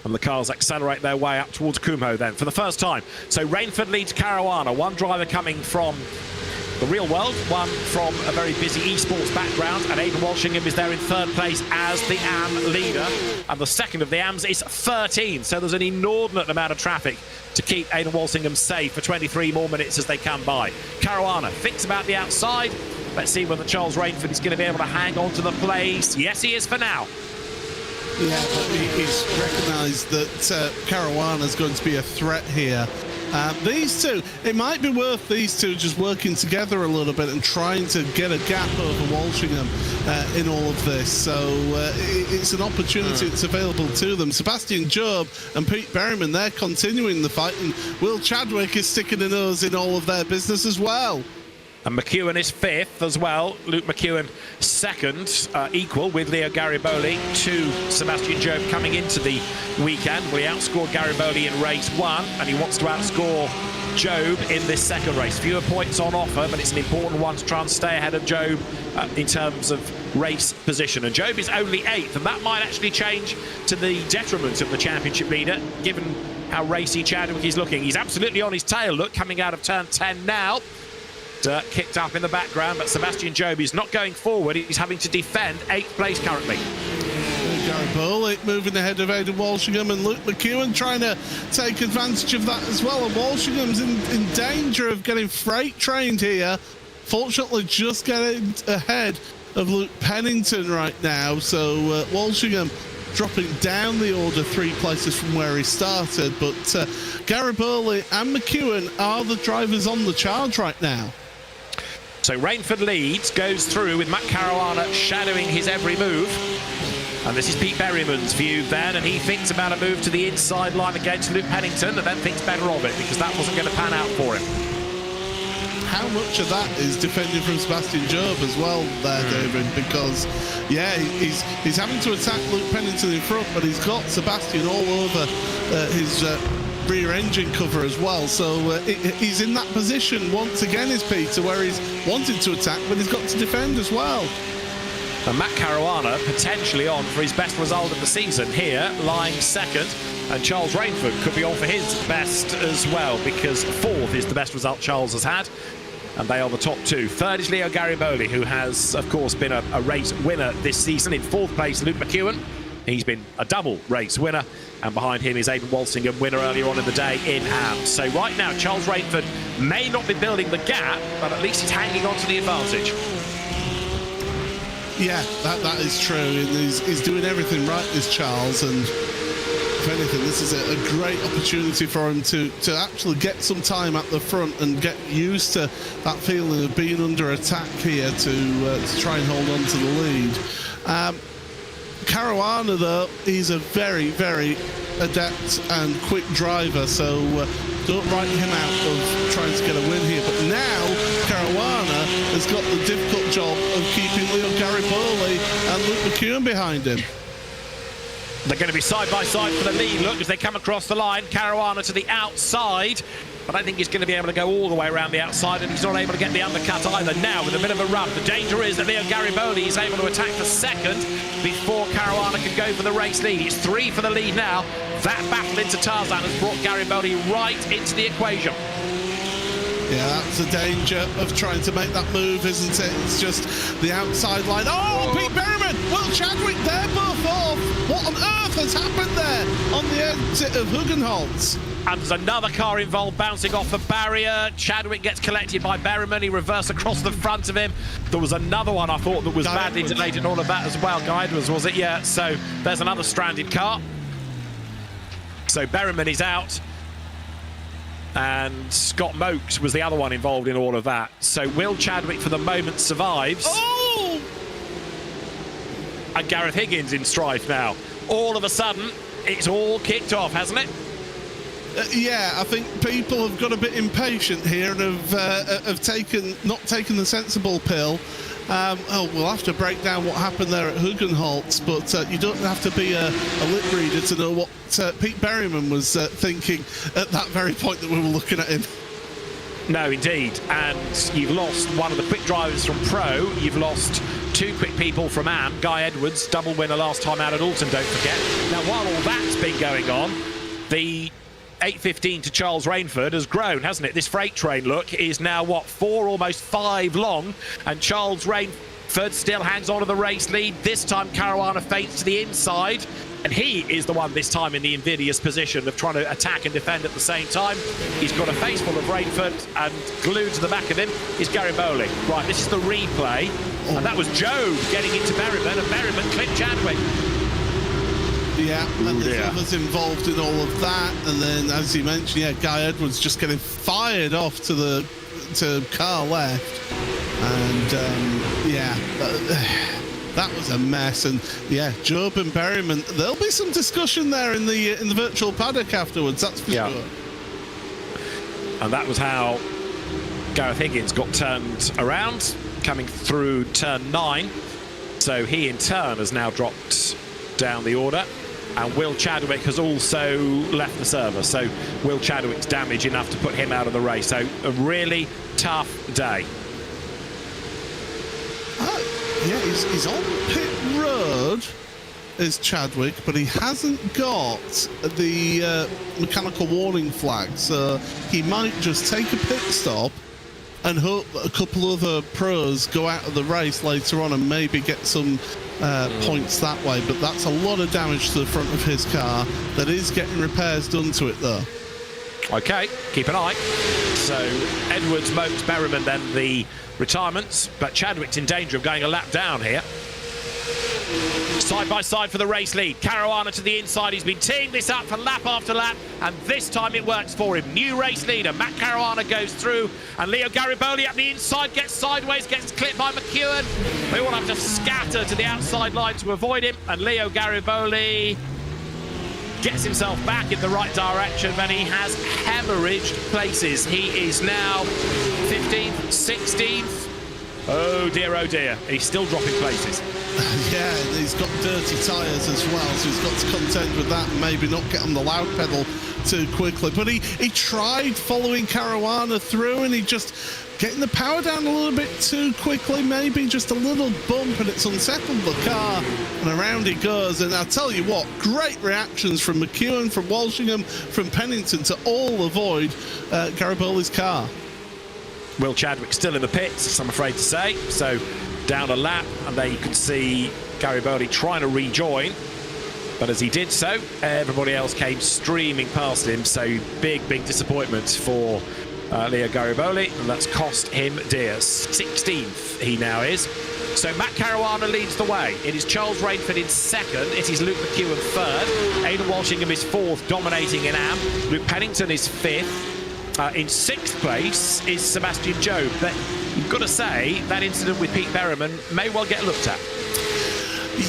And the cars accelerate their way up towards Kumho then for the first time. So Rainford leads Caruana, one driver coming from the real world, one from a very busy esports background, and Aidan Walshingham is there in third place as the AM leader. And the second of the AMs is 13, so there's an inordinate amount of traffic to keep Aidan Walshingham safe for 23 more minutes as they come by. Caruana thinks about the outside. Let's see whether Charles Rainford is going to be able to hang on to the place. Yes, he is for now. Yeah, but he's recognised that Caruana is going to be a threat here. These two, it might be worth these two just working together a little bit and trying to get a gap over Walshingham in all of this. So it's an opportunity that's available to them. Sebastian Job and Pete Berryman, they're continuing the fight, and Will Chadwick is sticking a nose in all of their business as well. And McEwen is fifth as well. Luke McEwen second, equal with Leo Gariboli to Sebastian Job coming into the weekend. Well, he outscored Gariboli in race 1, and he wants to outscore Job in this second race. Fewer points on offer, but it's an important one to try and stay ahead of Job in terms of race position. And Job is only 8th, and that might actually change to the detriment of the championship leader, given how racy Chadwick is looking. He's absolutely on his tail, look, coming out of turn 10 now. Kicked up in the background, but Sebastian Job is not going forward. He's having to defend 8th place currently. Gariboli moving ahead of Aidan Walshingham, and Luke McEwen trying to take advantage of that as well. And Walshingham's in danger of getting freight trained here. Fortunately, just getting ahead of Luke Pennington right now. So Walshingham dropping down the order 3 places from where he started. But Gariboli and McEwen are the drivers on the charge right now. So Rainford leads, goes through with Matt Caruana shadowing his every move. And this is Pete Berryman's view then, and he thinks about a move to the inside line against Luke Pennington, and then thinks better of it because that wasn't going to pan out for him. How much of that is defending from Sebastian Job as well there, David? Because, yeah, he's having to attack Luke Pennington in front, but he's got Sebastian all over his rear engine cover as well. So he's in that position once again, is Peter, where he's wanted to attack, but he's got to defend as well. And Matt Caruana potentially on for his best result of the season here, lying second. And Charles Rainford could be on for his best as well, because 4th is the best result Charles has had. And they are the top 2. 3rd is Leo Gariboli, who has, of course, been a race winner this season. In 4th place, Luke McEwen. He's been a double race winner. And behind him is Aidan Walshingham, winner earlier on in the day in AMS. So right now, Charles Rainford may not be building the gap, but at least he's hanging on to the advantage. Yeah, that is true. And he's doing everything right, this Charles. And if anything, this is a great opportunity for him to actually get some time at the front and get used to that feeling of being under attack here to try and hold on to the lead. Caruana, though, he's a very, very adept and quick driver, so don't write him out of trying to get a win here. But now Caruana has got the difficult job of keeping Leo Gariboli and Luke McEwen behind him. They're going to be side by side for the lead. Look, as they come across the line, Caruana to the outside. But I don't think he's going to be able to go all the way around the outside, and he's not able to get the undercut either. Now, with a bit of a run, the danger is that Leo Gariboli is able to attack for second before Caruana can go for the race lead. It's 3 for the lead now. That battle into Tarzan has brought Gariboli right into the equation. Yeah, that's the danger of trying to make that move, isn't it? It's just the outside line. Oh, Pete Berryman! Will Chadwick, they're both off. What on earth has happened there on the exit of Hugenholtz? And there's another car involved bouncing off the barrier. Chadwick gets collected by Berryman. He reversed across the front of him. There was another one I thought that was badly delayed and all of that as well. Guide was it? Yeah, so there's another stranded car. So Berryman is out. And Scott Mokes was the other one involved in all of that. So Will Chadwick, for the moment, survives. Oh! And Gareth Higgins in strife now. All of a sudden, it's all kicked off, hasn't it? Yeah, I think people have got a bit impatient here and have not taken the sensible pill. We'll have to break down what happened there at Hugenholtz, but you don't have to be a lip reader to know what Pete Berryman was thinking at that very point that we were looking at him. No, indeed. And you've lost one of the quick drivers from Pro. You've lost 2 quick people from AM. Guy Edwards, double winner last time out at Alton, don't forget. Now, while all that's been going on, the 8.15 to Charles Rainford has grown, hasn't it? This freight train, look, is now, what, 4, almost 5 long. And Charles Rainford still hangs on to the race lead. This time, Caruana feints to the inside. And he is the one this time in the invidious position of trying to attack and defend at the same time. He's got a face full of Rainford, and glued to the back of him is Gariboli. Right, this is the replay. Oh. And that was Joe getting into Berryman, and Berryman clipped Chadwick. Yeah, and there's others involved in all of that. And then, as you mentioned, yeah, Guy Edwards just getting fired off to car left. And, yeah... that was a mess, and yeah, Job and Berryman. There'll be some discussion there in the virtual paddock afterwards. That's for sure. And that was how Gareth Higgins got turned around, coming through turn 9. So he, in turn, has now dropped down the order, and Will Chadwick has also left the server. So Will Chadwick's damage enough to put him out of the race. So a really tough day. Yeah, he's on pit road as Chadwick, but he hasn't got the mechanical warning flag, so he might just take a pit stop and hope that a couple other pros go out of the race later on and maybe get some points that way. But that's a lot of damage to the front of his car that is getting repairs done to it, though. Okay, keep an eye. So Edwards, Mopes, Berryman, then the retirements, but Chadwick's in danger of going a lap down here. Side by side for the race lead. Caruana to the inside. He's been teeing this up for lap after lap, and this time it works for him. New race leader, Matt Caruana, goes through, and Leo Gariboli up the inside, gets sideways, gets clipped by McEwen. They all have to scatter to the outside line to avoid him, and Leo Gariboli gets himself back in the right direction, but he has hemorrhaged places. He is now 15th, 16th. Oh dear, he's still dropping places. Yeah, he's got dirty tyres as well, so he's got to contend with that and maybe not get on the loud pedal too quickly. But he tried following Caruana through, and he just getting the power down a little bit too quickly, maybe just a little bump, and it's unsettled the car, and around he goes. And I'll tell you what, great reactions from McEwen, from Walshingham, from Pennington to all avoid Gariboli's car. Will Chadwick still in the pits, I'm afraid to say. So down a lap, and there you can see Gariboli trying to rejoin. But as he did so, everybody else came streaming past him. So big disappointment for Leo Gariboli, and that's cost him dear. 16th he now is. So Matt Caruana leads the way. It is Charles Rainford in second. It is Luke McEwen third. Aidan Walshingham is fourth, dominating in AM. Luke Pennington is fifth. In sixth place is Sebastian Job. But you've got to say that incident with Pete Berryman may well get looked at.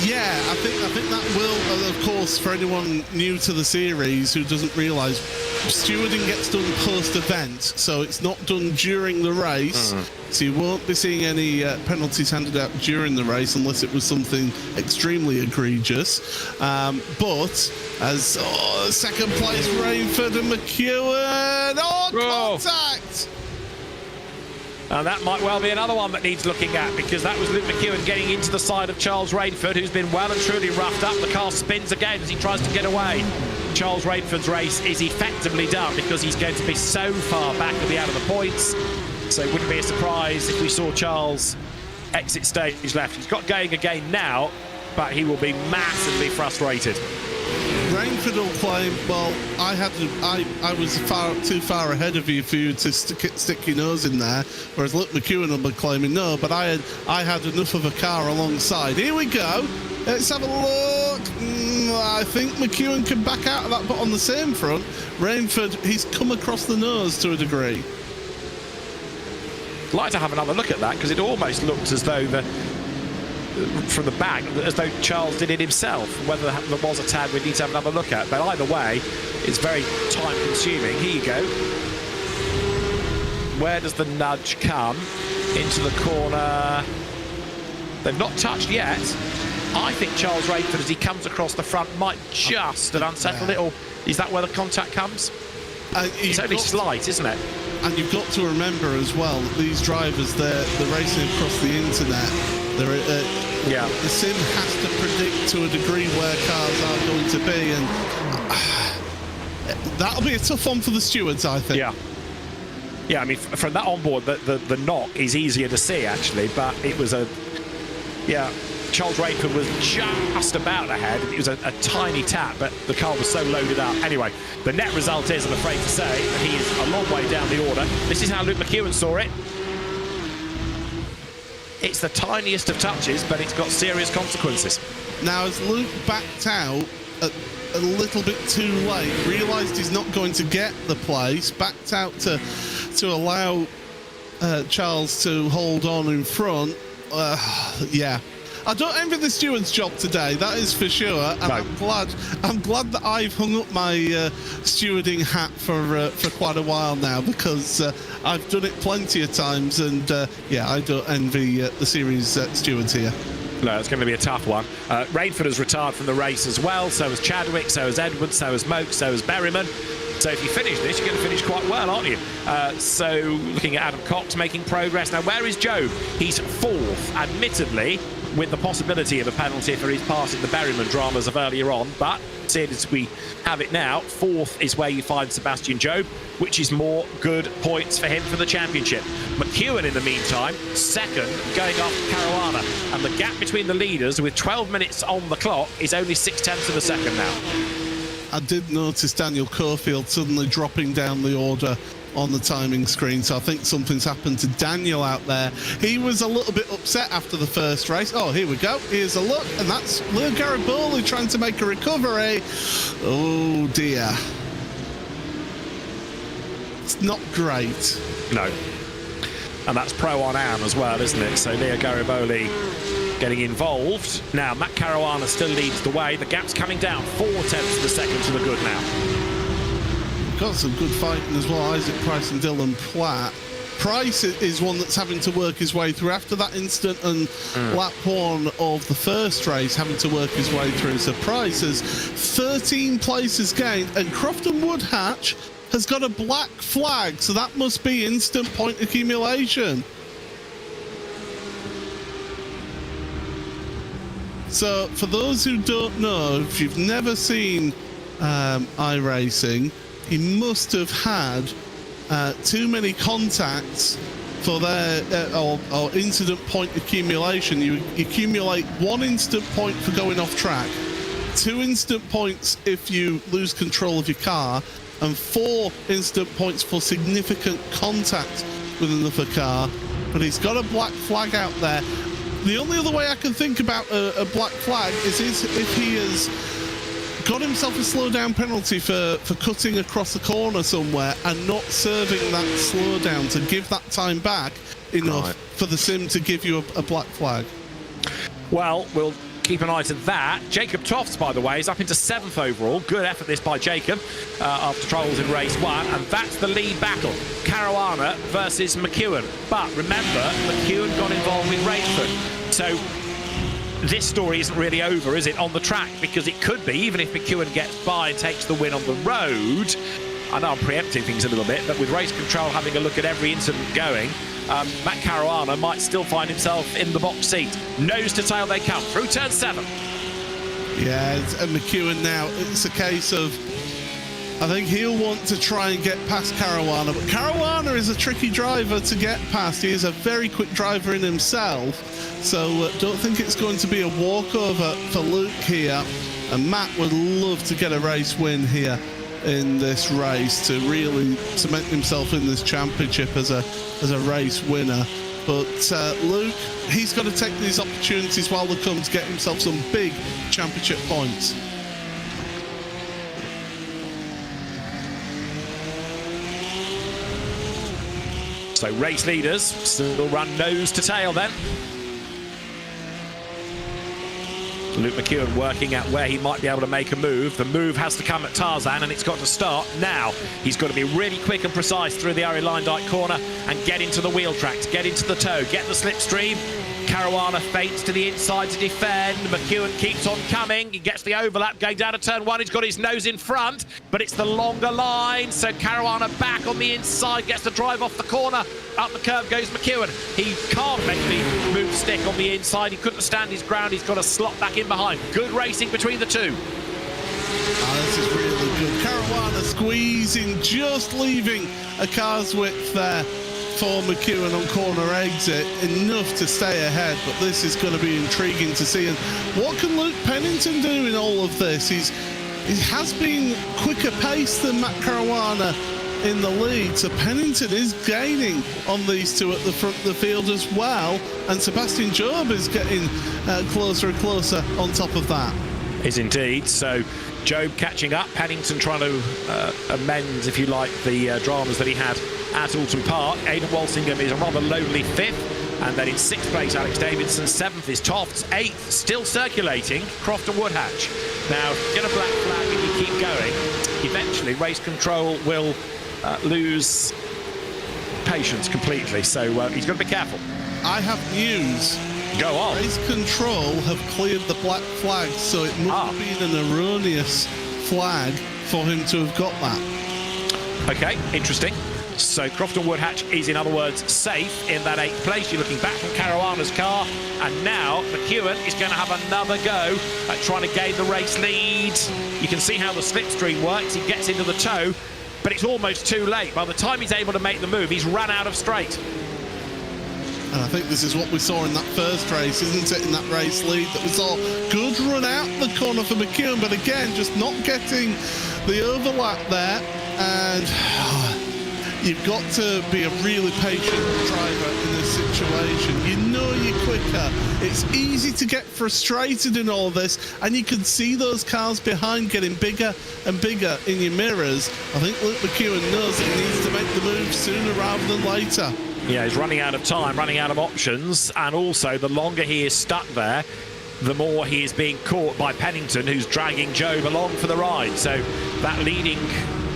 Yeah, I think that will, of course, for anyone new to the series who doesn't realise, stewarding gets done post-event, so it's not done during the race. So you won't be seeing any penalties handed out during the race unless it was something extremely egregious. But as second place, Rainford and McEwen. Contact! And that might well be another one that needs looking at, because that was Luke McEwen getting into the side of Charles Rainford, who's been well and truly roughed up. The car spins again as he tries to get away. Charles Rainford's race is effectively done because he's going to be so far back to be out of the points. So it wouldn't be a surprise if we saw Charles exit stage left. He's got going again now, but he will be massively frustrated. Rainford will claim, well, I was too far ahead of you for you to stick your nose in there, whereas Luke McEwen will be claiming, no, but I had enough of a car alongside. Here we go. Let's have a look. I think McEwen can back out of that, but on the same front, Rainford, he's come across the nose to a degree. I'd like to have another look at that, because it almost looked as though from the back, as though Charles did it himself. Whether there was a tag we need to have another look at, but either way, it's very time consuming. Here you go. Where does the nudge come? Into the corner. They've not touched yet. I think Charles Rainford, as he comes across the front, might just unsettle it. Or is that where the contact comes? It's only slight, isn't it? And you've got to remember as well that these drivers, they're racing across the internet. The sim has to predict to a degree where cars are going to be, and that'll be a tough one for the stewards, I think. Yeah, I mean, from that onboard, the knock is easier to see, actually, but it was Charles Rainford was just about ahead. It was a tiny tap, but the car was so loaded up. Anyway, the net result is, I'm afraid to say, that he is a long way down the order. This is how Luke McEwen saw it. It's the tiniest of touches, but it's got serious consequences. Now, as Luke backed out a little bit too late, realised he's not going to get the place, backed out to allow Charles to hold on in front. I don't envy the steward's job today, that is for sure. And no. I'm glad that I've hung up my stewarding hat for quite a while now, because I've done it plenty of times, and I don't envy the series stewards here. No, it's going to be a tough one. Rainford has retired from the race as well. So has Chadwick, so has Edwards, so has Moak, so has Berryman. So if you finish this, you're going to finish quite well, aren't you? So looking at Adam Cox making progress. Now, where is Joe? He's fourth, admittedly, with the possibility of a penalty for his part in the Berryman dramas of earlier on. But seeing as we have it now, fourth is where you find Sebastian Jobe, which is more good points for him for the championship. McEwen, in the meantime, second, going after Caruana. And the gap between the leaders, with 12 minutes on the clock, is only 0.6 of a second now. I did notice Daniel Cofield suddenly dropping down the order on the timing screen, so I think something's happened to Daniel out there. He was a little bit upset after the first race. Oh, here we go. Here's a look, and that's Leo Gariboli trying to make a recovery. Oh, dear. It's not great. No. And that's Pro on Am as well, isn't it? So Leo Gariboli getting involved. Now, Matt Caruana still leads the way. The gap's coming down 0.4 of a second to the good now. Got some good fighting as well. Isaac Price and Dylan Platt. Price is one that's having to work his way through after that incident and lap one of the first race, having to work his way through. So Price has 13 places gained, and Crofton Woodhatch has got a black flag, so that must be instant point accumulation. So for those who don't know, if you've never seen iRacing, he must have had too many contacts for their or incident point accumulation. You accumulate 1 instant point for going off track, 2 instant points if you lose control of your car, and 4 instant points for significant contact with another car. But he's got a black flag out there. The only other way I can think about a black flag is if he has got himself a slowdown penalty for cutting across the corner somewhere and not serving that slowdown to give that time back enough for the sim to give you a black flag. Well, we'll keep an eye to that. Jacob Tofts, by the way, is up into 7th overall. Good effort this by Jacob after troubles in race 1, and that's the lead battle. Caruana versus McEwen. But remember, McEwen got involved with Rainford. So this story isn't really over, is it, on the track? Because it could be, even if McEwen gets by and takes the win on the road. I know I'm preempting things a little bit, but with race control having a look at every incident going, Matt Caruana might still find himself in the box seat. Nose to tail they come through turn 7. Yeah, and McEwen now, it's a case of, I think he'll want to try and get past Caruana, but Caruana is a tricky driver to get past. He is a very quick driver in himself, so don't think it's going to be a walkover for Luke here. And Matt would love to get a race win here in this race to really cement himself in this championship as a race winner. But Luke, he's got to take these opportunities while they come to get himself some big championship points. So race leaders still run nose to tail then. Luke McEwen working out where he might be able to make a move. The move has to come at Tarzan, and it's got to start now. He's got to be really quick and precise through the Ari Lyndike corner and get into the wheel track, get into the toe, get the slipstream. Caruana feints to the inside to defend. McEwen keeps on coming. He gets the overlap going down to turn one. He's got his nose in front, but it's the longer line. So Caruana back on the inside, gets the drive off the corner. Up the curve goes McEwen. He can't make the move stick on the inside. He couldn't stand his ground. He's got to slot back in behind. Good racing between the two. This is really good. Caruana squeezing, just leaving a car's width there for McEwen on corner exit, enough to stay ahead, but this is going to be intriguing to see. And what can Luke Pennington do in all of this? He has been quicker paced than Matt Caruana in the lead, so Pennington is gaining on these two at the front of the field as well, and Sebastian Job is getting closer and closer on top of that. Is indeed. So Job catching up, Pennington trying to amend, if you like, the dramas that he had at Alton Park. Aidan Walsingham is a rather lonely fifth, and then in sixth place Alex Davidson, seventh is Tofts, eighth still circulating Crofton Woodhatch. Now get a black flag and you keep going, eventually race control will lose patience completely, so he's got to be careful. I have news. Go on. Race control have cleared the black flag, so it must have been an erroneous flag for him to have got that. Okay, interesting. So Crofton Woodhatch is, in other words, safe in that eighth place. You're looking back from Caruana's car, and now McEwen is going to have another go at trying to gain the race lead. You can see how the slipstream works. He gets into the toe, but it's almost too late. By the time he's able to make the move, he's run out of straight. And I think this is what we saw in that first race, isn't it? In that race lead that we saw. Good run out the corner for McEwen, but again, just not getting the overlap there. And you've got to be a really patient driver in this situation. You know you're quicker. It's easy to get frustrated in all this, and you can see those cars behind getting bigger and bigger in your mirrors. I think Luke McEwen knows that he needs to make the move sooner rather than later. Yeah, he's running out of time, running out of options, and also the longer he is stuck there, the more he is being caught by Pennington, who's dragging Job along for the ride. So that leading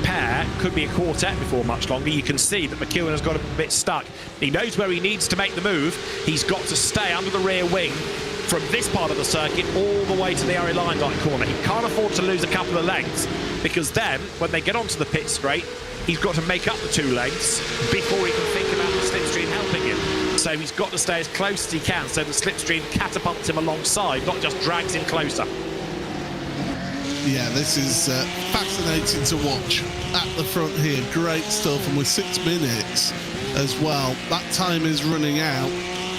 pair could be a quartet before much longer. You can see that McEwen has got a bit stuck. He knows where he needs to make the move. He's got to stay under the rear wing from this part of the circuit all the way to the Harry Lyndike corner. He can't afford to lose a couple of lengths, because then when they get onto the pit straight, he's got to make up the 2 lengths before he can think about the slipstream helping him. So he's got to stay as close as he can, so the slipstream catapults him alongside, not just drags him closer. Yeah, this is fascinating to watch at the front here. Great stuff, and with 6 minutes as well, that time is running out.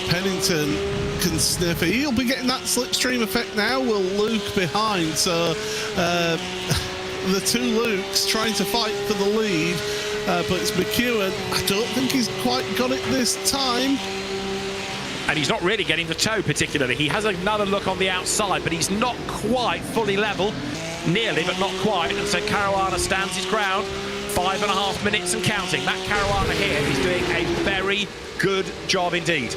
Pennington can sniff it. He'll be getting that slipstream effect now, will Luke behind. So the two Lukes trying to fight for the lead, but it's McEwen. I don't think he's quite got it this time. And he's not really getting the toe particularly. He has another look on the outside, but he's not quite fully level. Nearly, but not quite. And so Caruana stands his ground. 5.5 minutes and counting. Matt Caruana here is doing a very good job indeed.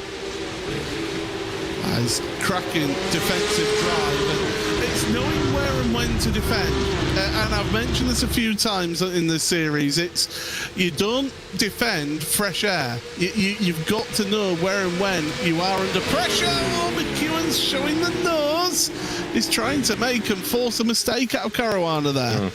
As cracking defensive drive, and it's knowing where and when to defend. And I've mentioned this a few times in this series. It's you don't defend fresh air. You've got to know where and when you are under pressure. Oh, McEwen's showing the nose. He's trying to make and force a mistake out of Caruana there.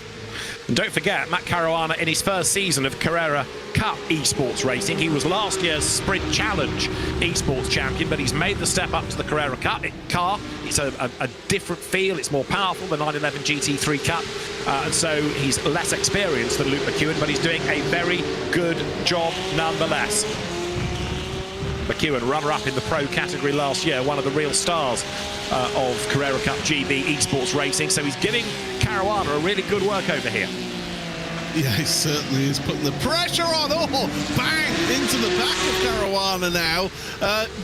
And don't forget, Matt Caruana, in his first season of Carrera Cup esports racing, he was last year's Sprint Challenge esports champion, but he's made the step up to the Carrera Cup car. It's a different feel, it's more powerful than 911 GT3 Cup, and so he's less experienced than Luke McEwen, but he's doing a very good job nonetheless. McEwen, runner-up in the pro category last year, one of the real stars of Carrera Cup GB esports racing, so he's giving Caruana a really good work over here. Yeah, he certainly is putting the pressure on. Oh, bang! Into the back of Caruana now.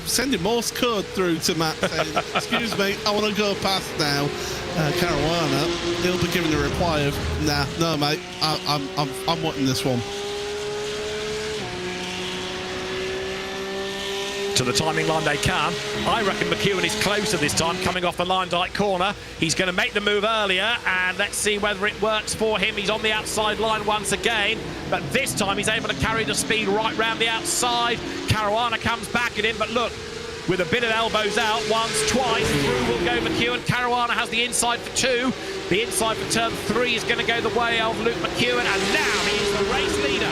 Sending Morse code through to Matt saying, excuse me, I want to go past now. Caruana, he'll be giving a reply of, nah, no, mate, I'm wanting this one. To the timing line they can. I reckon McEwen is closer this time, coming off the Lyndike corner. He's going to make the move earlier, and let's see whether it works for him. He's on the outside line once again, but this time he's able to carry the speed right round the outside. Caruana comes back at him, but look, with a bit of elbows out, once, twice, through will go McEwen. Caruana has the inside for 2. The inside for turn 3 is going to go the way of Luke McEwen, and now he is the race leader.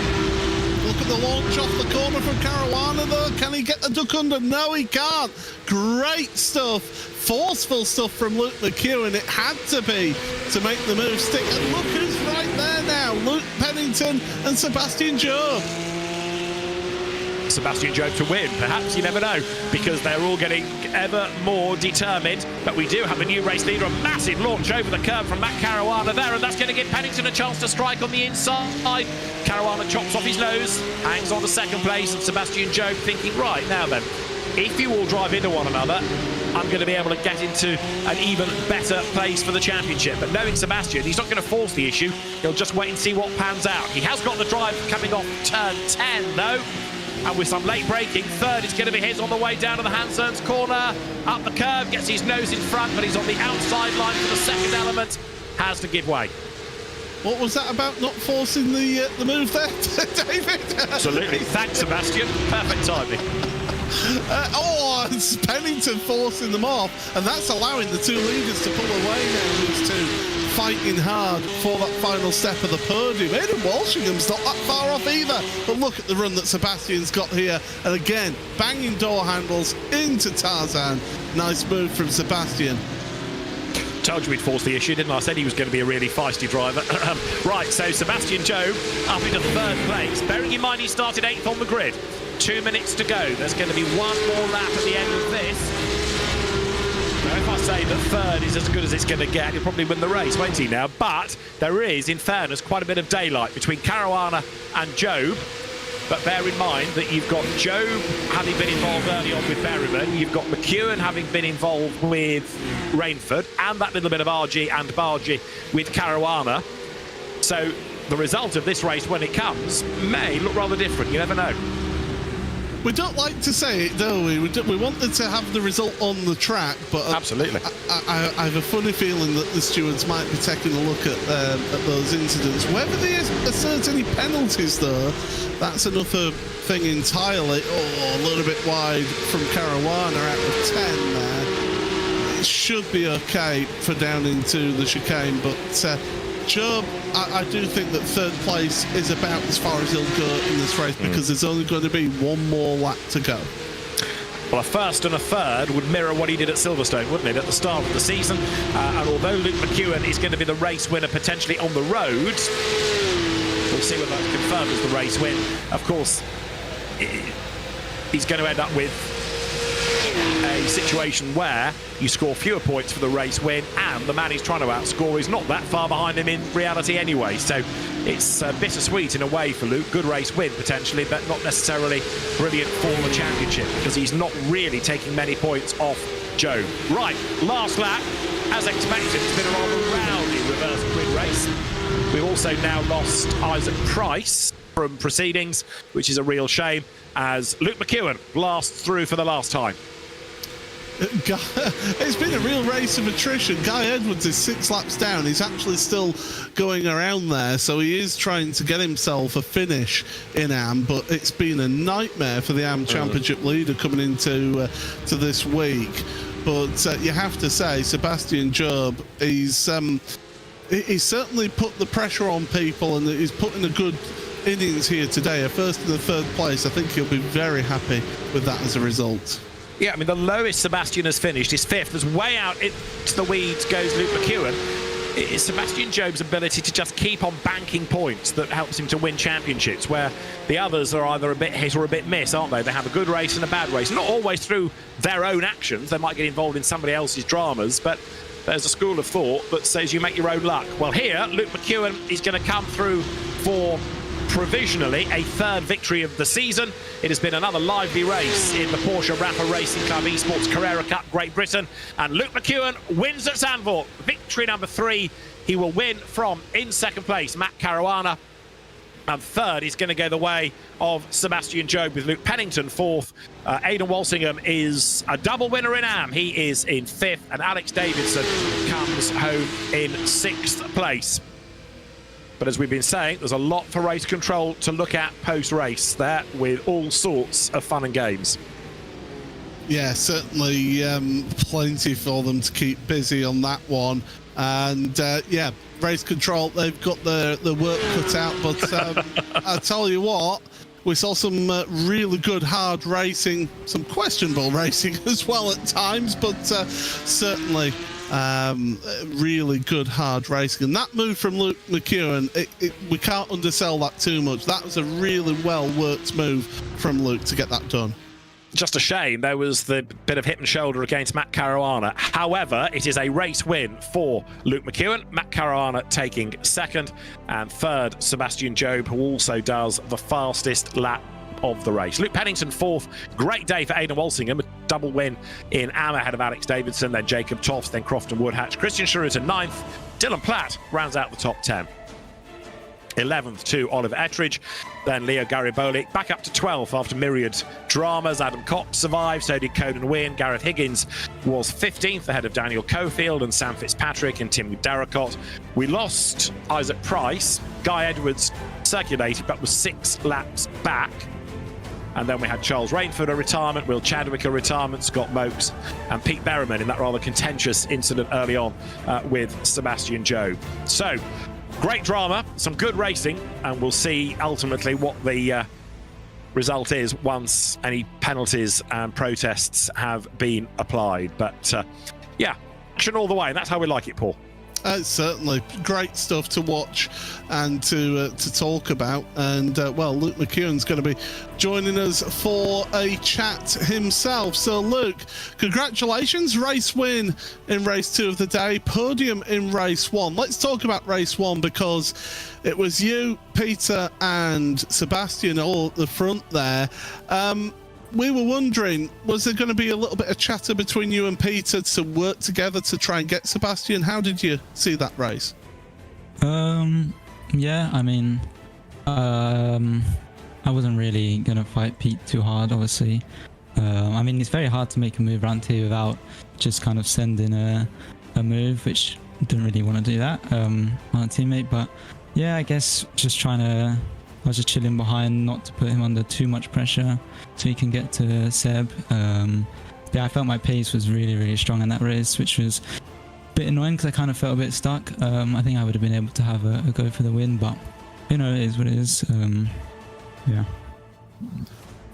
Look at the launch off the corner from Caruana, though. Can he get the duck under? No, he can't. Great stuff. Forceful stuff from Luke McEwen. It had to be to make the move stick. And look who's right there now. Luke Pennington and Sebastian Job. Sebastian Job to win. Perhaps, you never know, because they're all getting ever more determined. But we do have a new race leader, a massive launch over the curb from Matt Caruana there, and that's going to give Pennington a chance to strike on the inside. Caruana chops off his nose, hangs on to second place, and Sebastian Job thinking, right, now then, if you all drive into one another, I'm going to be able to get into an even better place for the championship. But knowing Sebastian, he's not going to force the issue. He'll just wait and see what pans out. He has got the drive coming off turn 10, though. And with some late braking, third is going to be his on the way down to the Hansens corner. Up the curve, gets his nose in front, but he's on the outside line for the second element. Has to give way. What was that about not forcing the move there, David? Absolutely. Thanks, Sebastian. Perfect timing. It's Pennington forcing them off, and that's allowing the two leaders to pull away now. These two fighting hard for that final step of the podium. Aidan Walshingham's not that far off either, but look at the run that Sebastian's got here, and again, banging door handles into Tarzan. Nice move from Sebastian. Told you we'd force the issue, didn't I? I said he was going to be a really feisty driver. Right, so Sebastian Job up into third place. Bearing in mind he started 8th on the grid. 2 minutes to go. There's going to be one more lap at the end of this. Now, if I say that third is as good as it's going to get, he'll probably win the race, won't he now? But there is, in fairness, quite a bit of daylight between Caruana and Job. But bear in mind that you've got Job having been involved early on with Berryman, you've got McEwen having been involved with Rainford, and that little bit of RG and Bargy with Caruana. So the result of this race, when it comes, may look rather different. You never know. We don't like to say it, do we? We wanted to have the result on the track, but absolutely, I have a funny feeling that the stewards might be taking a look at those incidents. Whether they assert any penalties, though, that's another thing entirely. Oh, a little bit wide from Caruana out of 10 there. It should be okay for down into the chicane, but Job, I do think that third place is about as far as he'll go in this race, because there's only going to be one more lap to go. Well, a first and a third would mirror what he did at Silverstone, wouldn't it, at the start of the season? And although Luke McEwen is going to be the race winner potentially on the road, we'll see whether that's confirmed as the race win. Of course, he's going to end up with a situation where you score fewer points for the race win, and the man he's trying to outscore is not that far behind him in reality anyway. So it's bittersweet in a way for Luke. Good race win potentially, but not necessarily brilliant for the championship, because he's not really taking many points off Joe. Right, last lap. As expected, it's been a rather rowdy reverse grid race. We've also now lost Isaac Price from proceedings, which is a real shame, as Luke McEwen blasts through for the last time. It's been a real race of attrition. Guy Edwards is 6 laps down. He's actually still going around there, so he is trying to get himself a finish in AM, but it's been a nightmare for the AM Championship leader coming into to this week. But you have to say, Sebastian Job, he's certainly put the pressure on people, and he's put in a good innings here today. A first and a third place. I think he'll be very happy with that as a result. Yeah, I mean, the lowest Sebastian has finished is 5th. As way out into the weeds goes Luke McEwen. It is Sebastian Job's ability to just keep on banking points that helps him to win championships, where the others are either a bit hit or a bit miss, aren't they? They have a good race and a bad race. Not always through their own actions. They might get involved in somebody else's dramas, but there's a school of thought that says you make your own luck. Well, here, Luke McEwen is going to come through for provisionally a third victory of the season. It has been another lively race in the Porsche Rapper Racing Club Esports Carrera Cup, Great Britain, and Luke McEwen wins at Zandvoort. Victory number 3. He will win from, in second place, Matt Caruana, and third is going to go the way of Sebastian Job, with Luke Pennington 4th. Aidan Walsingham is a double winner in AM. He is in 5th, and Alex Davidson comes home in 6th place. But as we've been saying, there's a lot for race control to look at post-race there, with all sorts of fun and games. Yeah, certainly plenty for them to keep busy on that one. And yeah, race control, they've got the work cut out. But I tell you what, we saw some really good hard racing, some questionable racing as well at times, but certainly really good hard racing. And that move from Luke McEwen, we can't undersell that too much. That was a really well worked move from Luke to get that done. Just a shame there was the bit of hip and shoulder against Matt Caruana. However, it is a race win for Luke McEwen. Matt Caruana taking second, and third, Sebastian Jobe, who also does the fastest lap of the race. Luke Pennington fourth. Great day for Aidan Walsingham. A double win in Am ahead of Alex Davidson, then Jacob Toft, then Crofton Woodhatch. Christian Scheruter ninth. Dylan Platt rounds out the top 10. 11th to Oliver Ettridge, then Leo Gariboli back up to 12th after myriad dramas. Adam Cox survived, so did Coden Wynn. Gareth Higgins was 15th ahead of Daniel Cofield and Sam Fitzpatrick and Tim Darracott. We lost Isaac Price. Guy Edwards circulated but was 6 laps back. And then we had Charles Rainford a retirement, Will Chadwick a retirement, Scott Mokes and Pete Berriman in that rather contentious incident early on with Sebastian Jobe. So great drama, some good racing, and we'll see ultimately what the result is once any penalties and protests have been applied. But yeah, action all the way, and that's how we like it, Paul. Certainly great stuff to watch and to talk about. And well, Luke McEwen's going to be joining us for a chat himself. So Luke, congratulations, race win in race 2 of the day, podium in race 1. Let's talk about race 1, because it was you, Peter and Sebastian all at the front there. We were wondering, was there going to be a little bit of chatter between you and Peter to work together to try and get Sebastian? How did you see that race? Yeah, I mean, I wasn't really going to fight Pete too hard, obviously. I mean, it's very hard to make a move around here without just kind of sending a move, which didn't really want to do that on a teammate. But yeah, I guess just I was just chilling behind, not to put him under too much pressure so he can get to Seb. Yeah, I felt my pace was really, really strong in that race, which was a bit annoying because I kind of felt a bit stuck. I think I would have been able to have a go for the win, but you know, it is what it is. Yeah.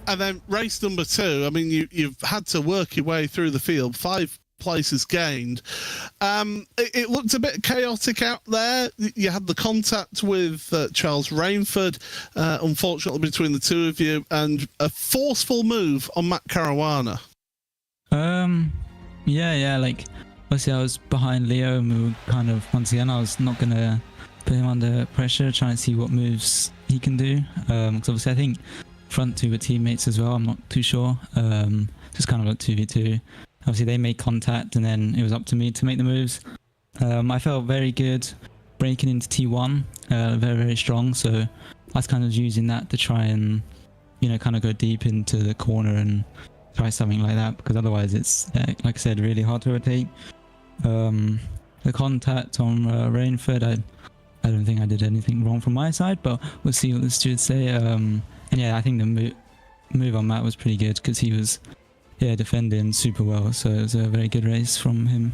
And then race number 2, I mean, you've had to work your way through the field, 5 places gained. It looked a bit chaotic out there. You had the contact with Charles Rainford, unfortunately, between the two of you, and a forceful move on Matt Caruana. Yeah, like obviously I was behind Leo, and we were kind of, once again, I was not gonna put him under pressure, trying to see what moves he can do, because obviously I think front 2 were teammates as well. I'm not too sure. Just kind of like 2v2. Obviously, they made contact, and then it was up to me to make the moves. I felt very good breaking into T1, very, very strong. So I was kind of using that to try and, you know, kind of go deep into the corner and try something like that, because otherwise it's, like I said, really hard to overtake. The contact on Rainford, I don't think I did anything wrong from my side, but we'll see what the stewards say. And yeah, I think the move on Matt was pretty good, because he was defending super well, so it was a very good race from him.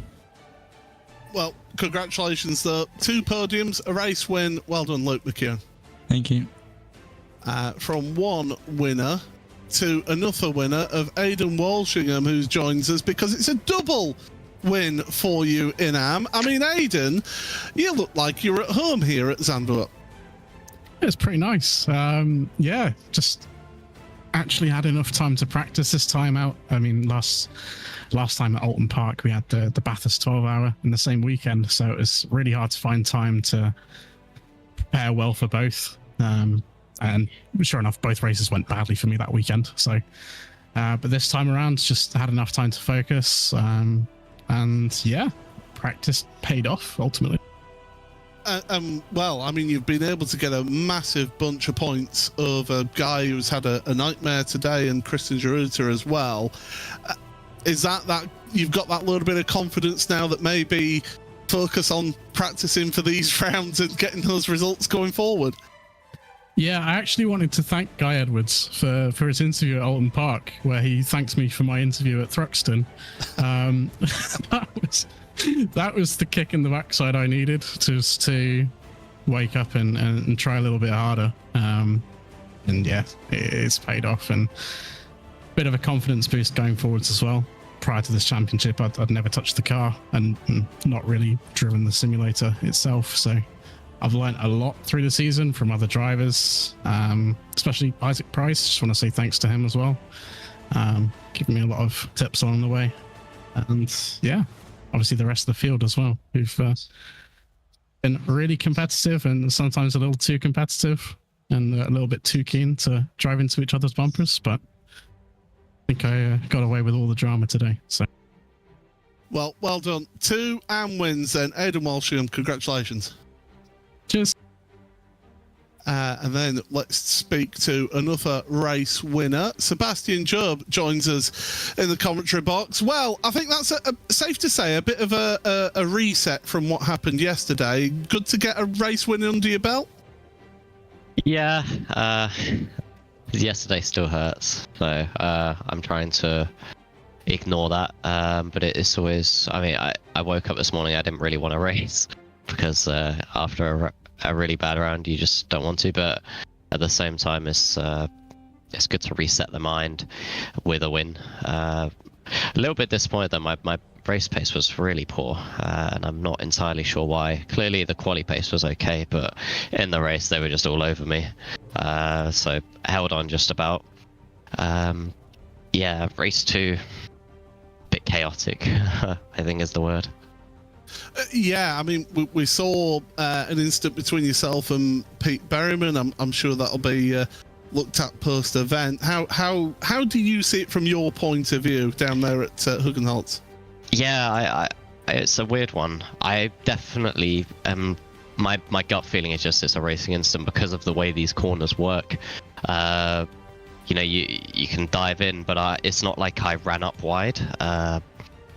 Well, congratulations though. 2 podiums, a race win. Well done, Luke McEwen. Thank you. From one winner to another winner of Aidan Walshingham, who joins us because it's a double win for you in Am. I mean, Aidan, you look like you're at home here at Zandvoort. It's pretty nice. Yeah, just actually had enough time to practice this time out. I mean, last time at Alton Park, we had the Bathurst 12-hour in the same weekend, so it was really hard to find time to prepare well for both. And sure enough, both races went badly for me that weekend. So, but this time around, just had enough time to focus. And yeah, practice paid off ultimately. Well, I mean, you've been able to get a massive bunch of points over a guy who's had a nightmare today, and Christian Scheruter as well. Is that you've got that little bit of confidence now that maybe focus on practicing for these rounds and getting those results going forward? Yeah, I actually wanted to thank Guy Edwards for his interview at Alton Park, where he thanks me for my interview at Thruxton. That was the kick in the backside I needed to wake up and try a little bit harder. And yeah, it's paid off, and a bit of a confidence boost going forwards as well. Prior to this championship, I'd never touched the car and not really driven the simulator itself. So I've learned a lot through the season from other drivers, especially Isaac Price. Just want to say thanks to him as well. Giving me a lot of tips along the way. And yeah, obviously the rest of the field as well, who've been really competitive and sometimes a little too competitive and a little bit too keen to drive into each other's bumpers. But I think I got away with all the drama today. So, Well done. 2 AM wins then. Aidan Walsham, congratulations. cheers. And then let's speak to another race winner. Sebastian Job joins us in the commentary box. Well, I think that's safe to say a bit of a reset from what happened yesterday. Good to get a race win under your belt. Yeah, yesterday still hurts, so I'm trying to ignore that. But it's always, I mean, I woke up this morning, I didn't really want to race because after a really bad round, you just don't want to. But at the same time, it's good to reset the mind with a win. A little bit disappointed that my race pace was really poor, and I'm not entirely sure why. Clearly the quali pace was okay, but in the race they were just all over me. So held on just about. Yeah, race 2, bit chaotic, I think is the word. Yeah, I mean, we saw an incident between yourself and Pete Berryman. I'm sure that'll be looked at post event. How do you see it from your point of view down there at Hugenholtz? Yeah, it's a weird one. I definitely my gut feeling is just it's a racing incident because of the way these corners work. You know, you can dive in, but it's not like I ran up wide.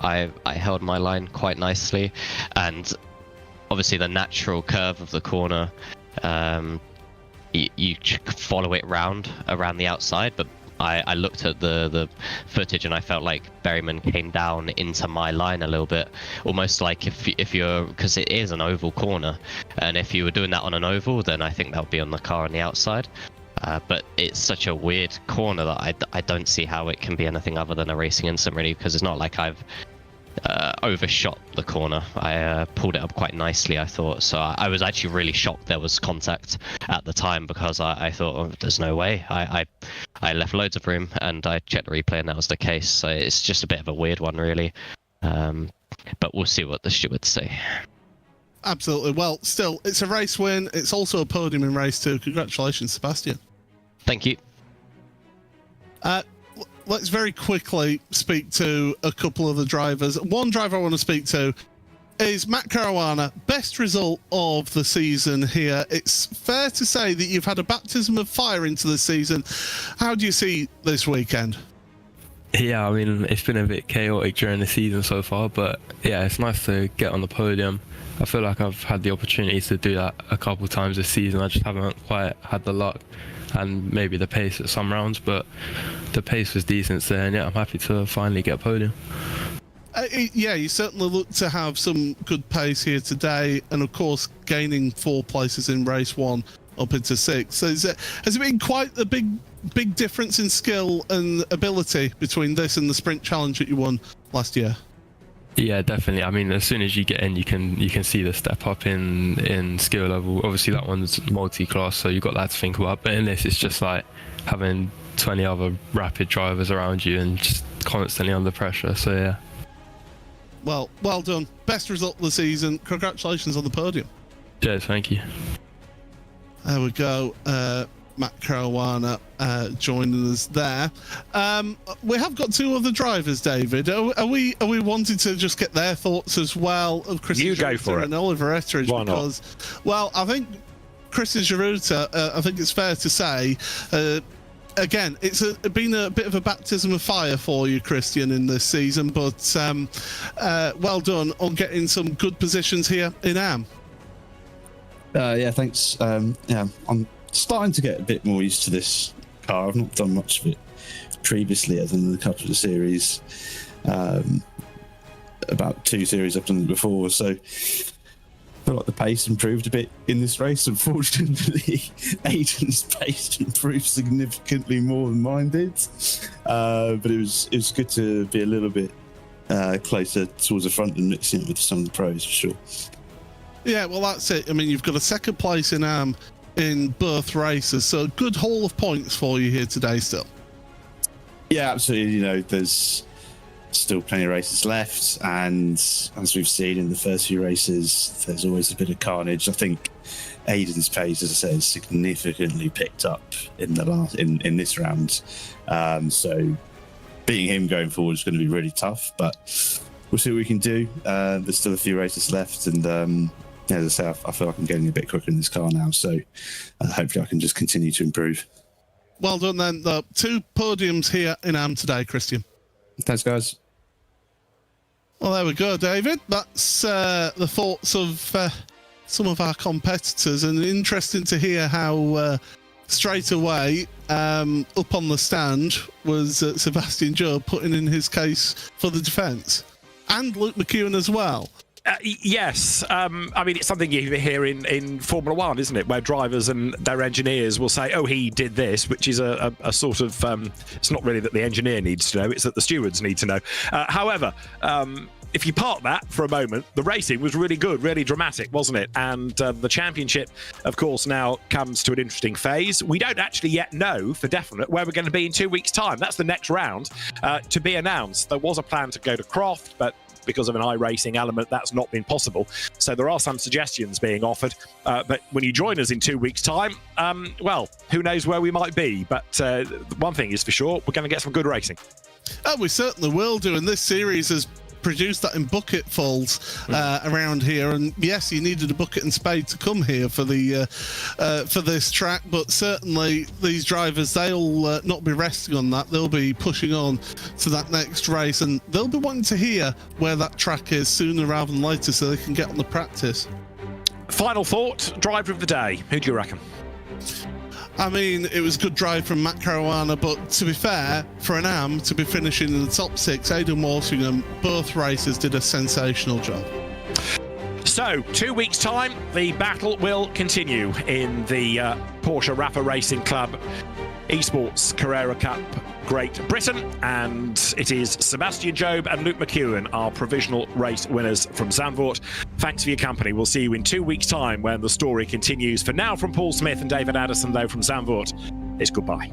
I held my line quite nicely, and obviously the natural curve of the corner, you follow it around the outside, but I looked at the footage and I felt like Berryman came down into my line a little bit, almost like if you're, because it is an oval corner, and if you were doing that on an oval, then I think that would be on the car on the outside. But it's such a weird corner that I don't see how it can be anything other than a racing incident, really, because it's not like I've overshot the corner. I pulled it up quite nicely, I thought. So I was actually really shocked there was contact at the time, because I thought, oh, there's no way. I left loads of room, and I checked the replay and that was the case. So it's just a bit of a weird one, really. But we'll see what the stewards say. Absolutely. Well, still, it's a race win. It's also a podium in race 2. Congratulations, Sebastian. Thank you. Let's very quickly speak to a couple of the drivers. One driver I want to speak to is Matt Caruana. Best result of the season here. It's fair to say that you've had a baptism of fire into the season. How do you see this weekend? Yeah, I mean, it's been a bit chaotic during the season so far, but yeah, it's nice to get on the podium. I feel like I've had the opportunity to do that a couple times this season. I just haven't quite had the luck and maybe the pace at some rounds, but the pace was decent there, and yeah, I'm happy to finally get a podium. Yeah, you certainly look to have some good pace here today, and of course gaining 4 places in race 1 up into 6. So has it been quite a big difference in skill and ability between this and the sprint challenge that you won last year? Yeah, definitely. I mean, as soon as you get in, you can see the step up in skill level. Obviously, that one's multi-class, so you've got that to think about. But in this, it's just like having 20 other rapid drivers around you and just constantly under pressure. So yeah. Well done. Best result of the season. Congratulations on the podium. Cheers, thank you. There we go. Matt Caruana joining us there. We have got 2 other drivers, David. Are we wanting to just get their thoughts as well of Chris and Oliver Etheridge? Why because, well, I think Chris and Giruta, I think it's fair to say, again, it's been a bit of a baptism of fire for you, Christian, in this season, but well done on getting some good positions here in AM. Yeah, thanks. Yeah, I'm starting to get a bit more used to this car. I've not done much of it previously, other than a couple of series. About 2 series I've done it before, so I feel like the pace improved a bit in this race. Unfortunately, Aiden's pace improved significantly more than mine did, but it was good to be a little bit closer towards the front and mixing it with some of the pros for sure. Yeah, well, that's it. I mean, you've got a second place in both races, so a good haul of points for you here today still. Yeah, absolutely. You know, there's still plenty of races left, and as we've seen in the first few races, there's always a bit of carnage. I think Aiden's pace, as I said, significantly picked up in the last in this round. So beating him going forward is going to be really tough, but we'll see what we can do. There's still a few races left, and as I say, I feel like I'm getting a bit quicker in this car now, so hopefully I can just continue to improve. Well done then. The 2 podiums here in Am today, Christian. Thanks, guys. Well, there we go, David. That's the thoughts of some of our competitors, and interesting to hear how straight away up on the stand was Sebastian Job putting in his case for the defence, and Luke McEwen as well. Yes, I mean, it's something you hear in Formula One, isn't it, where drivers and their engineers will say, oh, he did this, which is a sort of, it's not really that the engineer needs to know, it's that the stewards need to know. However, if you park that for a moment, the racing was really good, really dramatic, wasn't it? And the championship, of course, now comes to an interesting phase. We don't actually yet know for definite where we're going to be in 2 weeks' time. That's the next round to be announced. There was a plan to go to Croft, but because of an iRacing element, that's not been possible. So there are some suggestions being offered. But when you join us in 2 weeks' time, well, who knows where we might be. But one thing is for sure, we're going to get some good racing. Oh, we certainly will do. And this series has produced that in bucketfuls around here, and yes, you needed a bucket and spade to come here for the for this track, but certainly these drivers, they'll not be resting on that. They'll be pushing on to that next race, and they'll be wanting to hear where that track is sooner rather than later so they can get on the practice. Final thought, driver of the day, who do you reckon? I mean, it was a good drive from Matt Caruana, but to be fair, for an AM to be finishing in the top 6, Aidan Walshingham, both races did a sensational job. So, 2 weeks' time, the battle will continue in the Porsche Rapper Racing Club Esports Carrera Cup Great Britain, and it is Sebastian Job and Luke McEwen, our provisional race winners from Zandvoort. Thanks for your company. We'll see you in 2 weeks' time when the story continues. For now, from Paul Smith and David Addison, though, from Zandvoort, it's goodbye.